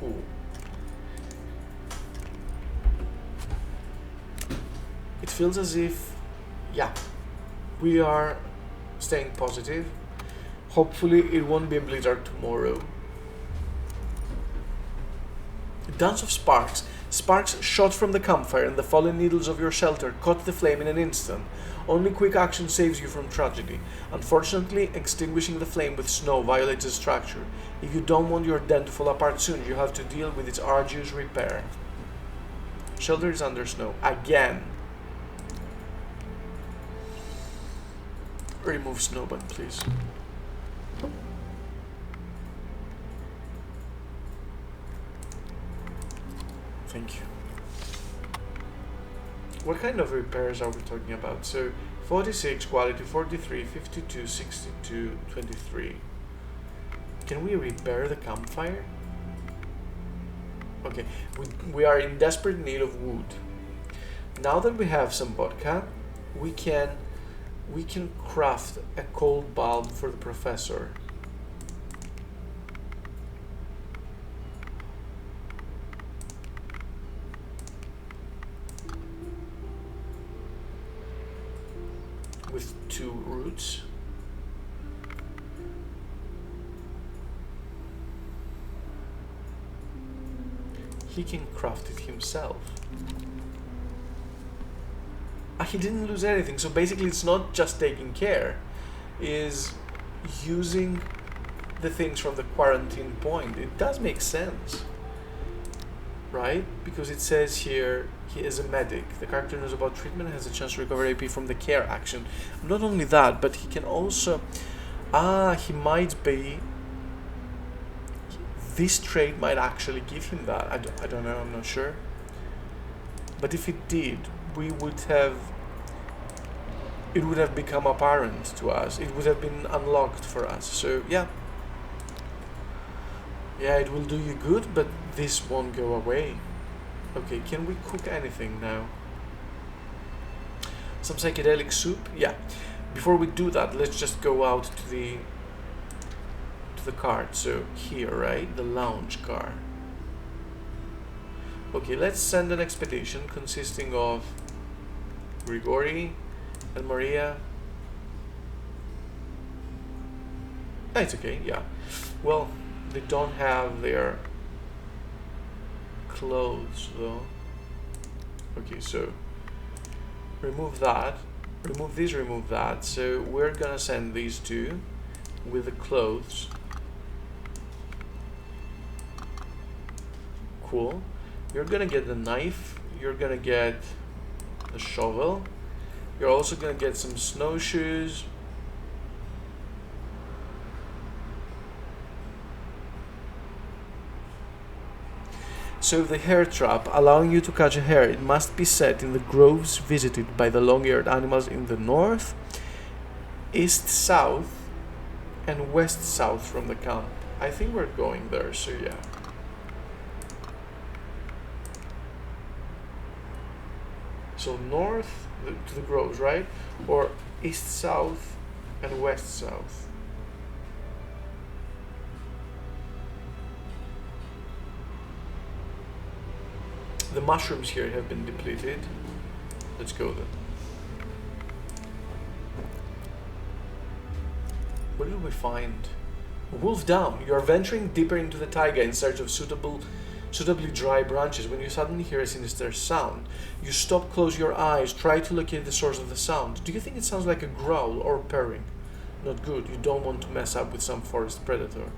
Cool. It feels as if, yeah, we are staying positive. Hopefully it won't be a blizzard tomorrow. A dance of sparks. Sparks shot from the campfire and the fallen needles of your shelter caught the flame in an instant. Only quick action saves you from tragedy. Unfortunately, extinguishing the flame with snow violates the structure. If you don't want your den to fall apart soon, you have to deal with its arduous repair. Shelter is under snow. Again. Remove snowbank, please. Thank you. What kind of repairs are we talking about? So 46, quality 43, 52, 62, 23. Can we repair the campfire? Okay, we are in desperate need of wood. Now that we have some vodka, we can craft a cold bulb for the professor. With 2 roots. He can craft it himself. He didn't lose anything, so basically it's not just taking care, is using the things from the quarantine point. It does make sense, right? Because it says here he is a medic. The character knows about treatment and has a chance to recover AP from the care action. Not only that, but he can also he might be, this trait might actually give him that. I don't know, I'm not sure. But if it did, it would have become apparent to us. It would have been unlocked for us. So yeah. Yeah, it will do you good, but this won't go away. Okay, can we cook anything now? Some psychedelic soup? Yeah. Before we do that, let's just go out to the cart. So here, right? The lounge car. Okay, let's send an expedition consisting of Grigori and Maria. Ah, it's okay, yeah. Well, they don't have their clothes though. Okay, so remove that, remove this, remove that. So we're gonna send these two with the clothes. Cool. You're gonna get the knife, you're gonna get the shovel, you're also gonna get some snowshoes. So the hare trap, allowing you to catch a hare, it must be set in the groves visited by the long-eared animals in the north, east-south, and west-south from the camp. I think we're going there, so yeah. So north to the groves, right? Or east-south and west-south. The mushrooms here have been depleted. Let's go then. What did we find? Wolf down. You are venturing deeper into the taiga in search of suitably dry branches when you suddenly hear a sinister sound. You stop, close your eyes, try to locate the source of the sound. Do you think it sounds like a growl or purring? Not good. You don't want to mess up with some forest predator.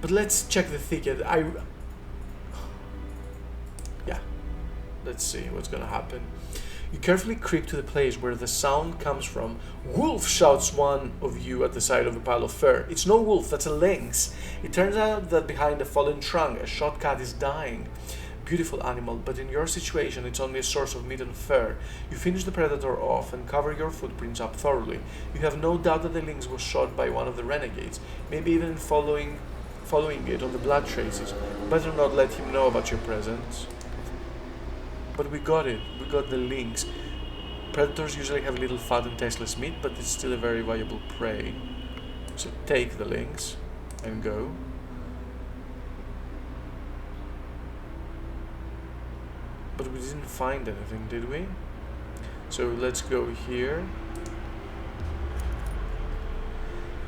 But let's check the thicket. Yeah. Let's see what's gonna happen. You carefully creep to the place where the sound comes from. Wolf, shouts one of you at the side of a pile of fur. It's no wolf, that's a lynx. It turns out that behind a fallen trunk, a shot cat is dying. Beautiful animal, but in your situation, it's only a source of meat and fur. You finish the predator off and cover your footprints up thoroughly. You have no doubt that the lynx was shot by one of the renegades, maybe even following it on the blood traces. Better not let him know about your presence. But we got it. We got the lynx. Predators usually have little fat and tasteless meat, but it's still a very valuable prey. So take the lynx and go. But we didn't find anything, did we? So let's go here.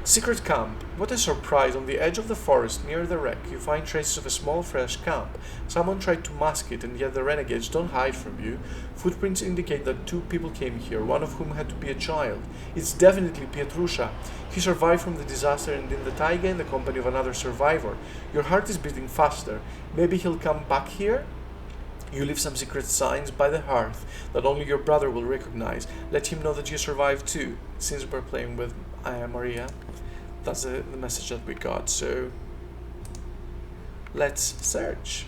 Secret camp. What a surprise. On the edge of the forest near the wreck, you find traces of a small fresh camp. Someone tried to mask it, and yet the renegades don't hide from you. Footprints indicate that two people came here, one of whom had to be a child. It's definitely Pietrusha. He survived from the disaster and in the taiga in the company of another survivor. Your heart is beating faster. Maybe he'll come back here? You leave some secret signs by the hearth that only your brother will recognize. Let him know that you survived too. Since we're playing with Maria, that's the message that we got. So let's search.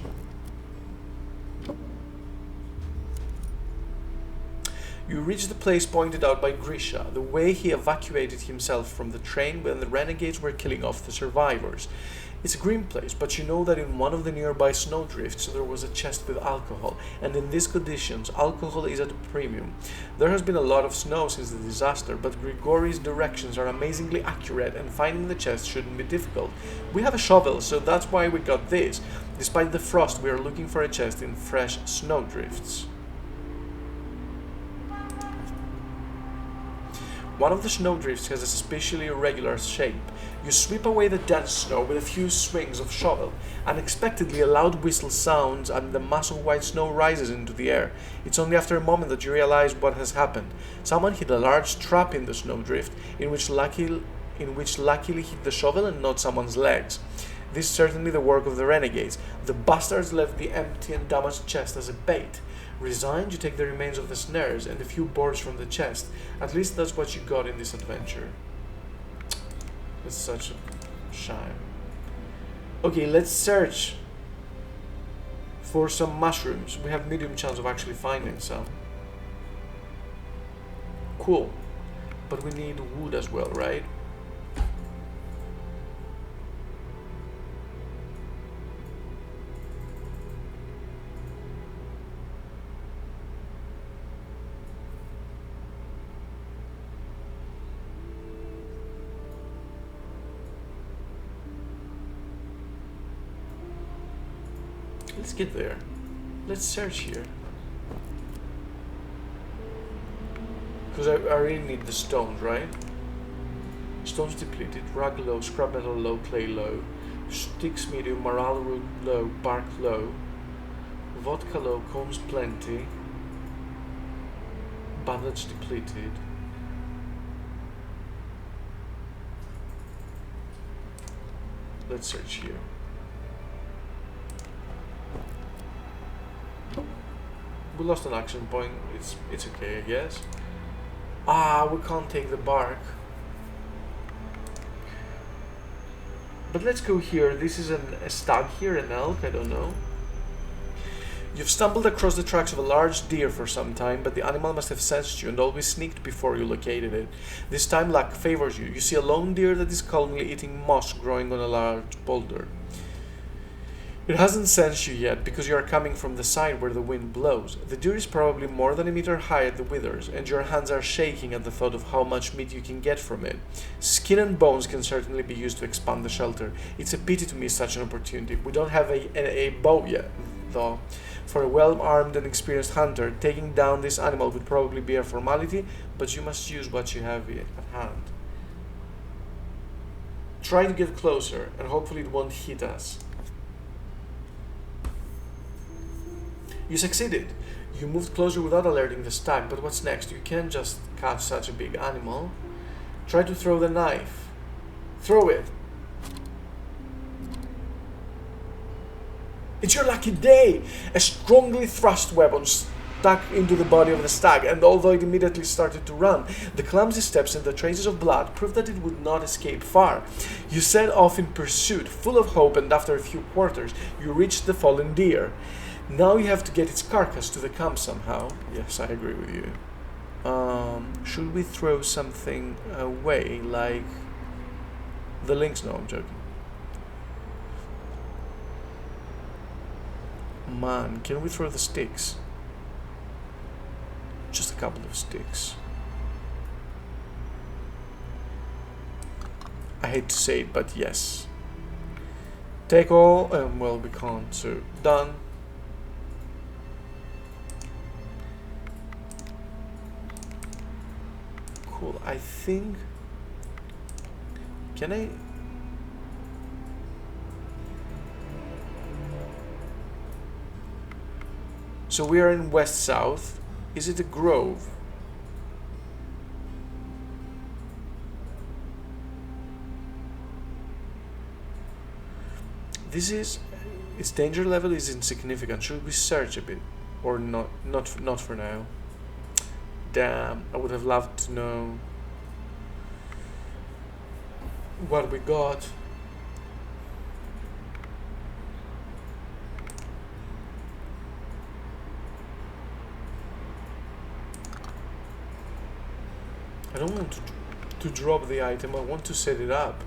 You reach the place pointed out by Grisha, the way he evacuated himself from the train when the renegades were killing off the survivors. It's a grim place, but you know that in one of the nearby snowdrifts there was a chest with alcohol, and in these conditions, alcohol is at a premium. There has been a lot of snow since the disaster, but Grigori's directions are amazingly accurate, and finding the chest shouldn't be difficult. We have a shovel, so that's why we got this. Despite the frost, we are looking for a chest in fresh snowdrifts. One of the snowdrifts has a suspiciously irregular shape. You sweep away the dense snow with a few swings of shovel. Unexpectedly, a loud whistle sounds and the mass of white snow rises into the air. It's only after a moment that you realize what has happened. Someone hid a large trap in the snowdrift, in which luckily hit the shovel and not someone's legs. This is certainly the work of the renegades. The bastards left the empty and damaged chest as a bait. Resigned, you take the remains of the snares and a few boards from the chest. At least that's what you got in this adventure. It's such a shame. Okay, let's search For some mushrooms, we have medium chance of actually finding some. Cool. But we need wood as well, right? Let's get there. Let's search here. Because I really need the stones, right? Stones depleted, rock low, scrap metal low, clay low, sticks medium, morale root low, bark low, vodka low, combs plenty, bandage depleted. Let's search here. We lost an action point. It's okay, I guess. Ah, we can't take the bark. But let's go here. This is a stag here, an elk, I don't know. You've stumbled across the tracks of a large deer for some time, but the animal must have sensed you and always sneaked before you located it. This time luck favors you. You see a lone deer that is calmly eating moss growing on a large boulder. It hasn't sensed you yet because you are coming from the side where the wind blows. The deer is probably more than a meter high at the withers, and your hands are shaking at the thought of how much meat you can get from it. Skin and bones can certainly be used to expand the shelter. It's a pity to miss such an opportunity. We don't have a bow yet, though. For a well-armed and experienced hunter, taking down this animal would probably be a formality, but you must use what you have at hand. Try to get closer, and hopefully it won't hit us. You succeeded. You moved closer without alerting the stag, but what's next? You can't just catch such a big animal. Try to throw the knife. Throw it. It's your lucky day! A strongly thrust weapon stuck into the body of the stag, and although it immediately started to run, the clumsy steps and the traces of blood proved that it would not escape far. You set off in pursuit, full of hope, and after a few quarters, you reached the fallen deer. Now you have to get its carcass to the camp somehow. Yes, I agree with you. Should we throw something away, like the links? No, I'm joking. Man, can we throw the sticks? Just a couple of sticks. I hate to say it, but yes. Take all. Well, we can't, so done. Cool, I think... Can I... So we are in west-south. Is it a grove? This is... Its danger level is insignificant. Should we search a bit? Or not? Not for now. Damn, I would have loved to know what we got. I don't want to drop the item, I want to set it up.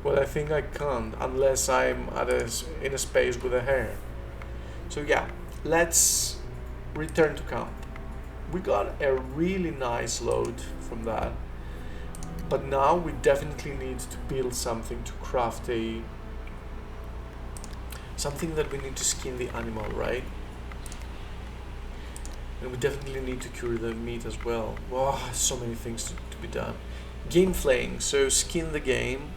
Well, I think I can't unless I'm in a space with a hare. So yeah, let's return to camp. We got a really nice load from that, but now we definitely need to build something to craft something that we need to skin the animal, right? And we definitely need to cure the meat as well. Wow, so many things to be done. Game flaying, so skin the game.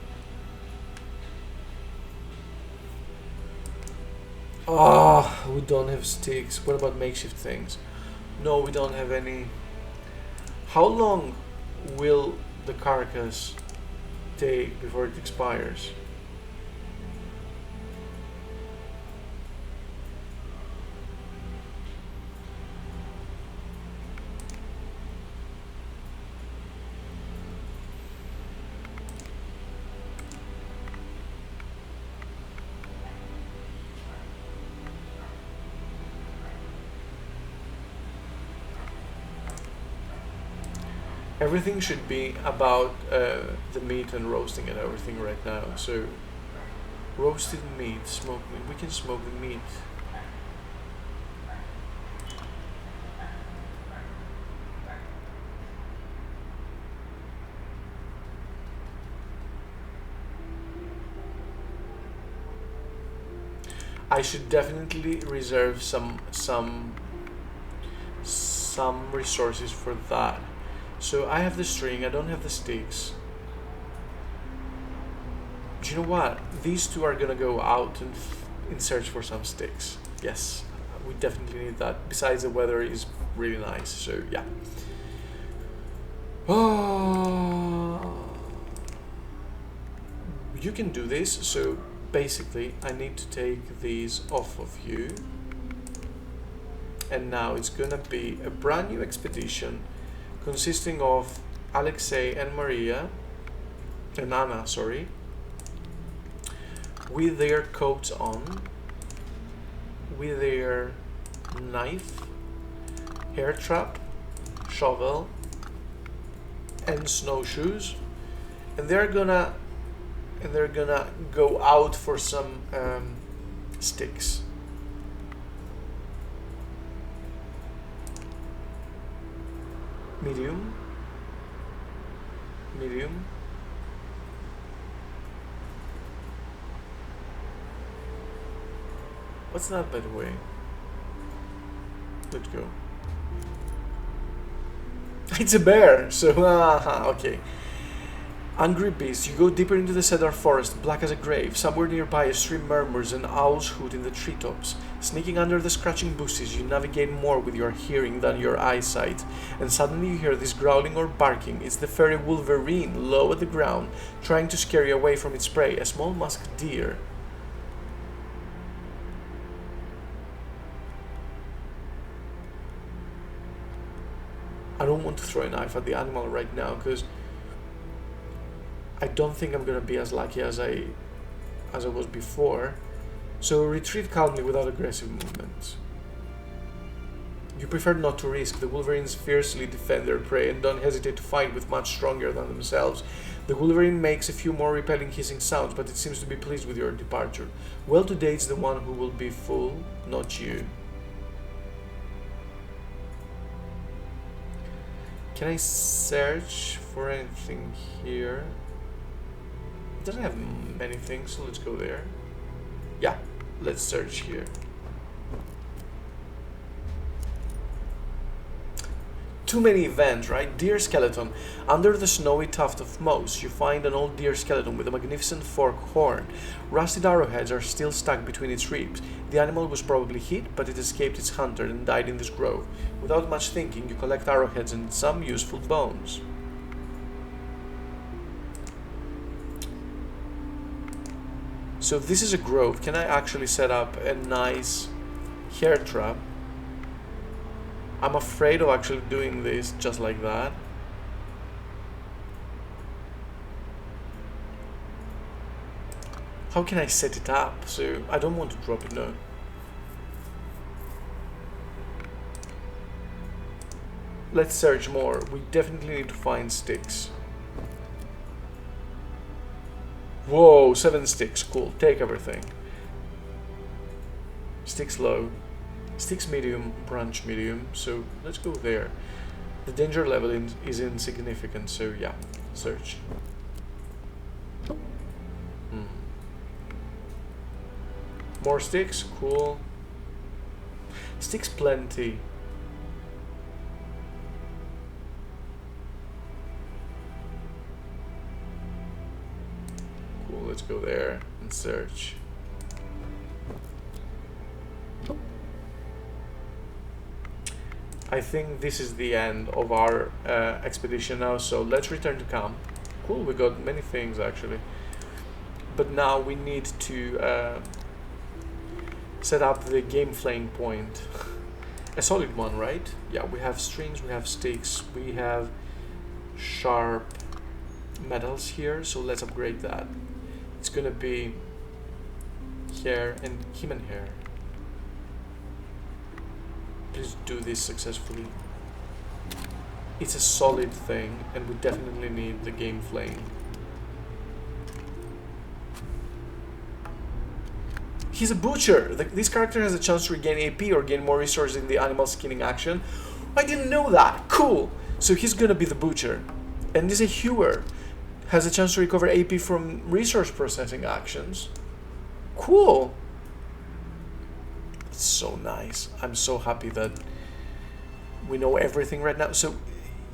Oh, we don't have sticks. What about makeshift things? No, we don't have any. How long will the carcass take before it expires? Everything should be about the meat and roasting and everything right now. So roasted meat, smoked meat. We can smoke the meat. I should definitely reserve some resources for that. So I have the string, I don't have the sticks. Do you know what? These two are gonna go out and in search for some sticks. Yes, we definitely need that. Besides, the weather is really nice, so yeah. Oh, you can do this. So basically, I need to take these off of you. And now it's gonna be a brand new expedition consisting of Alexei and Maria, and Anna, sorry, with their coats on, with their knife, hair trap, shovel, and snowshoes, and they're gonna go out for some sticks. Medium. Medium. What's that, by the way? Let's go. It's a bear, so okay. Angry beast, you go deeper into the cedar forest, black as a grave. Somewhere nearby, a stream murmurs and owls hoot in the treetops. Sneaking under the scratching bushes, you navigate more with your hearing than your eyesight, and suddenly you hear this growling or barking. It's the fairy wolverine, low at the ground, trying to scare you away from its prey, a small musked deer. I don't want to throw a knife at the animal right now, because I don't think I'm gonna be as lucky as I was before. So retreat calmly without aggressive movements. You prefer not to risk. The wolverines fiercely defend their prey and don't hesitate to fight with much stronger than themselves. The wolverine makes a few more repelling hissing sounds, but it seems to be pleased with your departure. Well, today it's the one who will be full, not you. Can I search for anything here? It doesn't have many things, so let's go there. Yeah, let's search here. Too many events, right? Deer skeleton. Under the snowy tuft of moss, you find an old deer skeleton with a magnificent forked horn. Rusted arrowheads are still stuck between its ribs. The animal was probably hit, but it escaped its hunter and died in this grove. Without much thinking, you collect arrowheads and some useful bones. So this is a grove. Can I actually set up a nice hair trap? I'm afraid of actually doing this just like that. How can I set it up? So I don't want to drop it, no. Let's search more. We definitely need to find sticks. Whoa, 7 sticks, cool, take everything. Sticks low, sticks medium, branch medium, so let's go there. The danger level is insignificant, so yeah, search. More sticks, cool. Sticks plenty. Let's go there and search. I think this is the end of our expedition now, so let's return to camp. Cool, we got many things actually. But now we need to set up the game flaying point. A solid one, right? Yeah, we have strings, we have sticks, we have sharp metals here, so let's upgrade that. It's gonna be hair and human hair. Please do this successfully. it's a solid thing, and we definitely need the game flame. He's a butcher. This character has a chance to regain AP or gain more resources in the animal skinning action. I didn't know that. Cool. So he's gonna be the butcher. And this is a hewer. Has a chance to recover AP from resource processing actions. Cool. It's so nice. I'm so happy that we know everything right now. So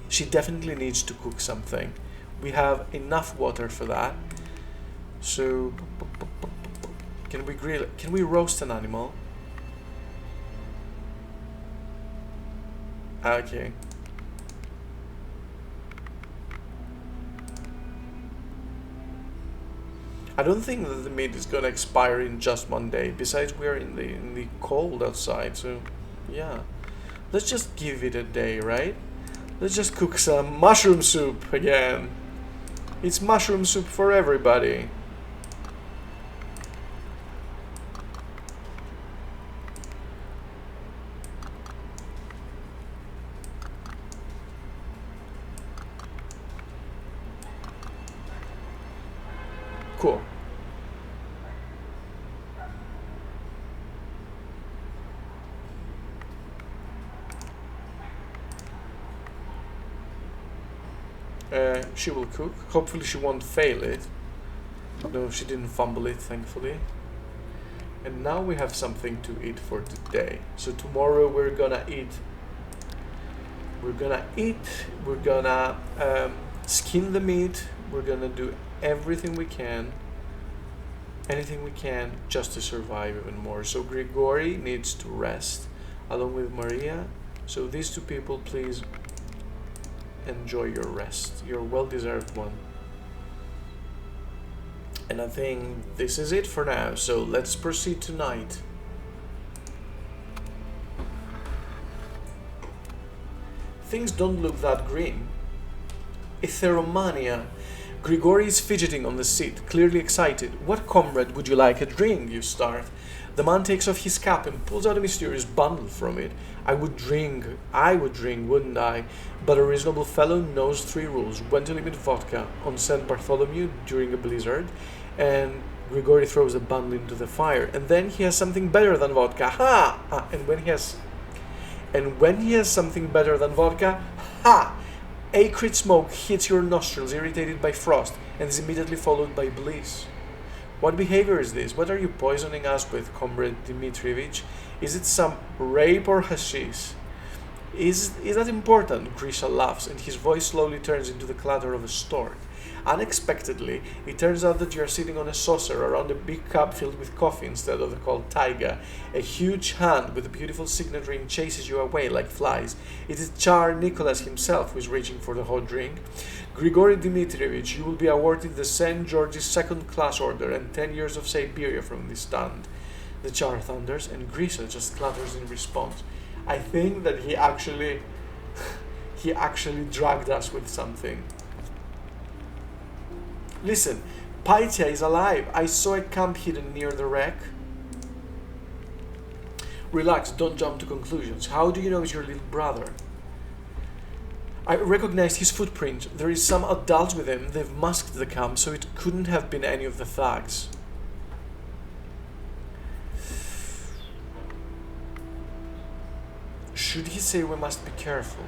she definitely needs to cook something. We have enough water for that. So can we grill? Can we roast an animal? Okay. I don't think that the meat is gonna expire in just one day. Besides, we are in the cold outside, so yeah. Let's just give it a day, right? Let's just cook some mushroom soup again. It's mushroom soup for everybody. Cool. She will cook. Hopefully she won't fail it. No, she didn't fumble it, thankfully. And now we have something to eat for today. So tomorrow we're gonna eat. We're gonna skin the meat. We're gonna do everything we can, anything we can, just to survive even more. So Grigori needs to rest along with Maria. So these two people, please enjoy your rest, your well-deserved one. And I think this is it for now, so let's proceed tonight. Things don't look that grim. Etheromania. Grigori is fidgeting on the seat, clearly excited. What comrade would you like a drink, you start? The man takes off his cap and pulls out a mysterious bundle from it. I would drink, wouldn't I? But a reasonable fellow knows 3 rules. When to limit vodka on St. Bartholomew during a blizzard, and Grigori throws the bundle into the fire. And then he has something better than vodka. Ha! And when he has something better than vodka, ha! Acrid smoke hits your nostrils, irritated by frost, and is immediately followed by bliss. What behavior is this? What are you poisoning us with, Comrade Dmitrievich? Is it some rape or hashish? Is that important? Grisha laughs, and his voice slowly turns into the clatter of a stork. Unexpectedly, it turns out that you are sitting on a saucer around a big cup filled with coffee instead of the cold taiga. A huge hand with a beautiful signet ring chases you away like flies. It is Tsar Nicholas himself who is reaching for the hot drink. Grigory Dmitrievich, you will be awarded the St. George's Second-Class Order and 10 years of Siberia from this stand. The Tsar thunders, and Grisha just clatters in response. I think that he actually dragged us with something. Listen, Paitya is alive. I saw a camp hidden near the wreck. Relax, don't jump to conclusions. How do you know it's your little brother? I recognized his footprint. There is some adults with him. They've masked the camp, so it couldn't have been any of the thugs. Should he say we must be careful?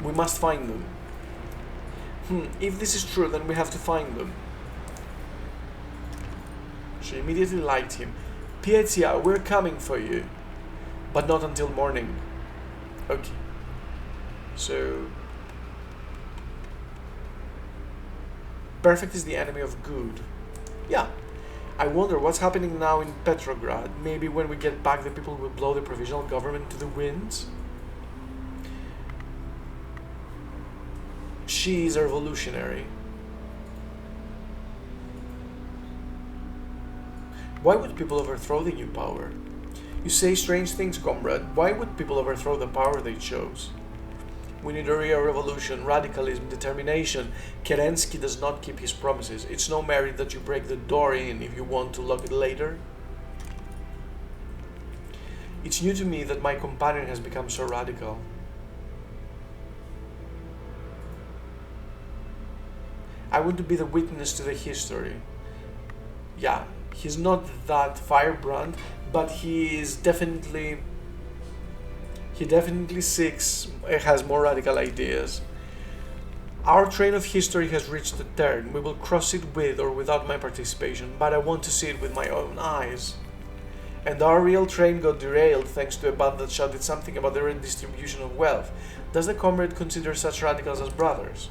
We must find them. If this is true, then we have to find them. She immediately liked him. Pietya, we're coming for you. But not until morning. Okay. So... perfect is the enemy of good. Yeah. I wonder what's happening now in Petrograd. Maybe when we get back, the people will blow the provisional government to the winds? She is a revolutionary. Why would people overthrow the new power? You say strange things, comrade. Why would people overthrow the power they chose? We need a real revolution, radicalism, determination. Kerensky does not keep his promises. It's no merit that you break the door in if you want to lock it later. It's new to me that my companion has become so radical. want to be the witness to the history. Yeah, he's not that firebrand, but he definitely has more radical ideas. Our train of history has reached a turn. We will cross it with or without my participation, but I want to see it with my own eyes. And our real train got derailed thanks to a band that shouted something about the redistribution of wealth. Does the comrade consider such radicals as brothers?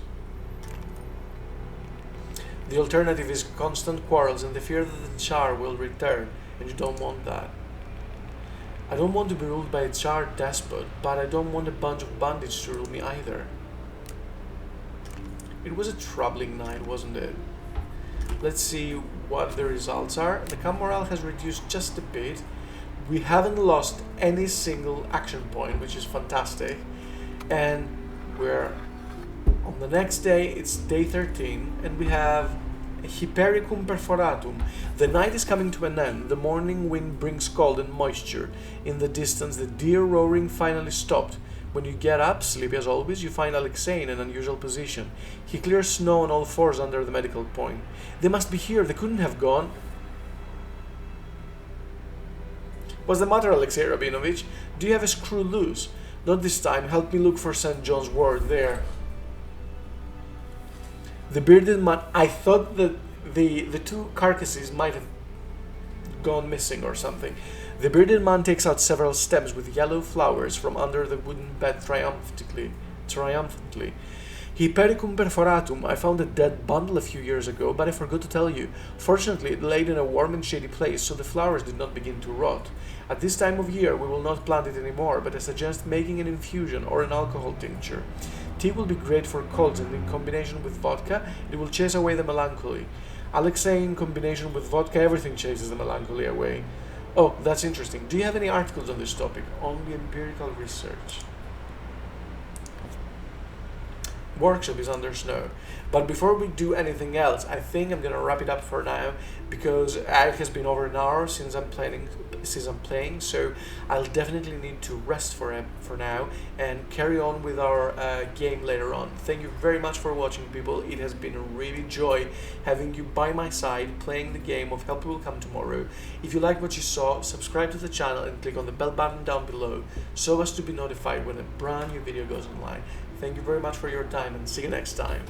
The alternative is constant quarrels and the fear that the Tsar will return, and you don't want that. I don't want to be ruled by a Tsar despot, but I don't want a bunch of bandits to rule me either. It was a troubling night, wasn't it? Let's see what the results are. The camp morale has reduced just a bit. We haven't lost any single action point, which is fantastic. And we're on the next day, it's day 13, and we have Hypericum perforatum. The night is coming to an end. The morning wind brings cold and moisture. In the distance, the deer roaring finally stopped. When you get up, sleepy as always, you find Alexei in an unusual position. He clears snow on all fours under the medical point. They must be here. They couldn't have gone. What's the matter, Alexei Rabinovich? Do you have a screw loose? Not this time. Help me look for St. John's wort there. The bearded man... I thought that the two carcasses might have gone missing or something. The bearded man takes out several stems with yellow flowers from under the wooden bed triumphantly. Hypericum perforatum. I found a dead bundle a few years ago, but I forgot to tell you. Fortunately, it laid in a warm and shady place, so the flowers did not begin to rot. At this time of year, we will not plant it anymore, but I suggest making an infusion or an alcohol tincture. Tea will be great for colds, and in combination with vodka, it will chase away the melancholy. Alexei, in combination with vodka, everything chases the melancholy away. Oh, that's interesting. Do you have any articles on this topic? Only empirical research. Workshop is under snow. But before we do anything else, I think I'm gonna wrap it up for now because it has been over an hour since I'm playing, so I'll definitely need to rest for now and carry on with our game later on. Thank you very much for watching, people. It has been a really joy having you by my side playing the game of Help Will Come Tomorrow. If you like what you saw, subscribe to the channel and click on the bell button down below so as to be notified when a brand new video goes online. Thank you very much for your time and see you next time.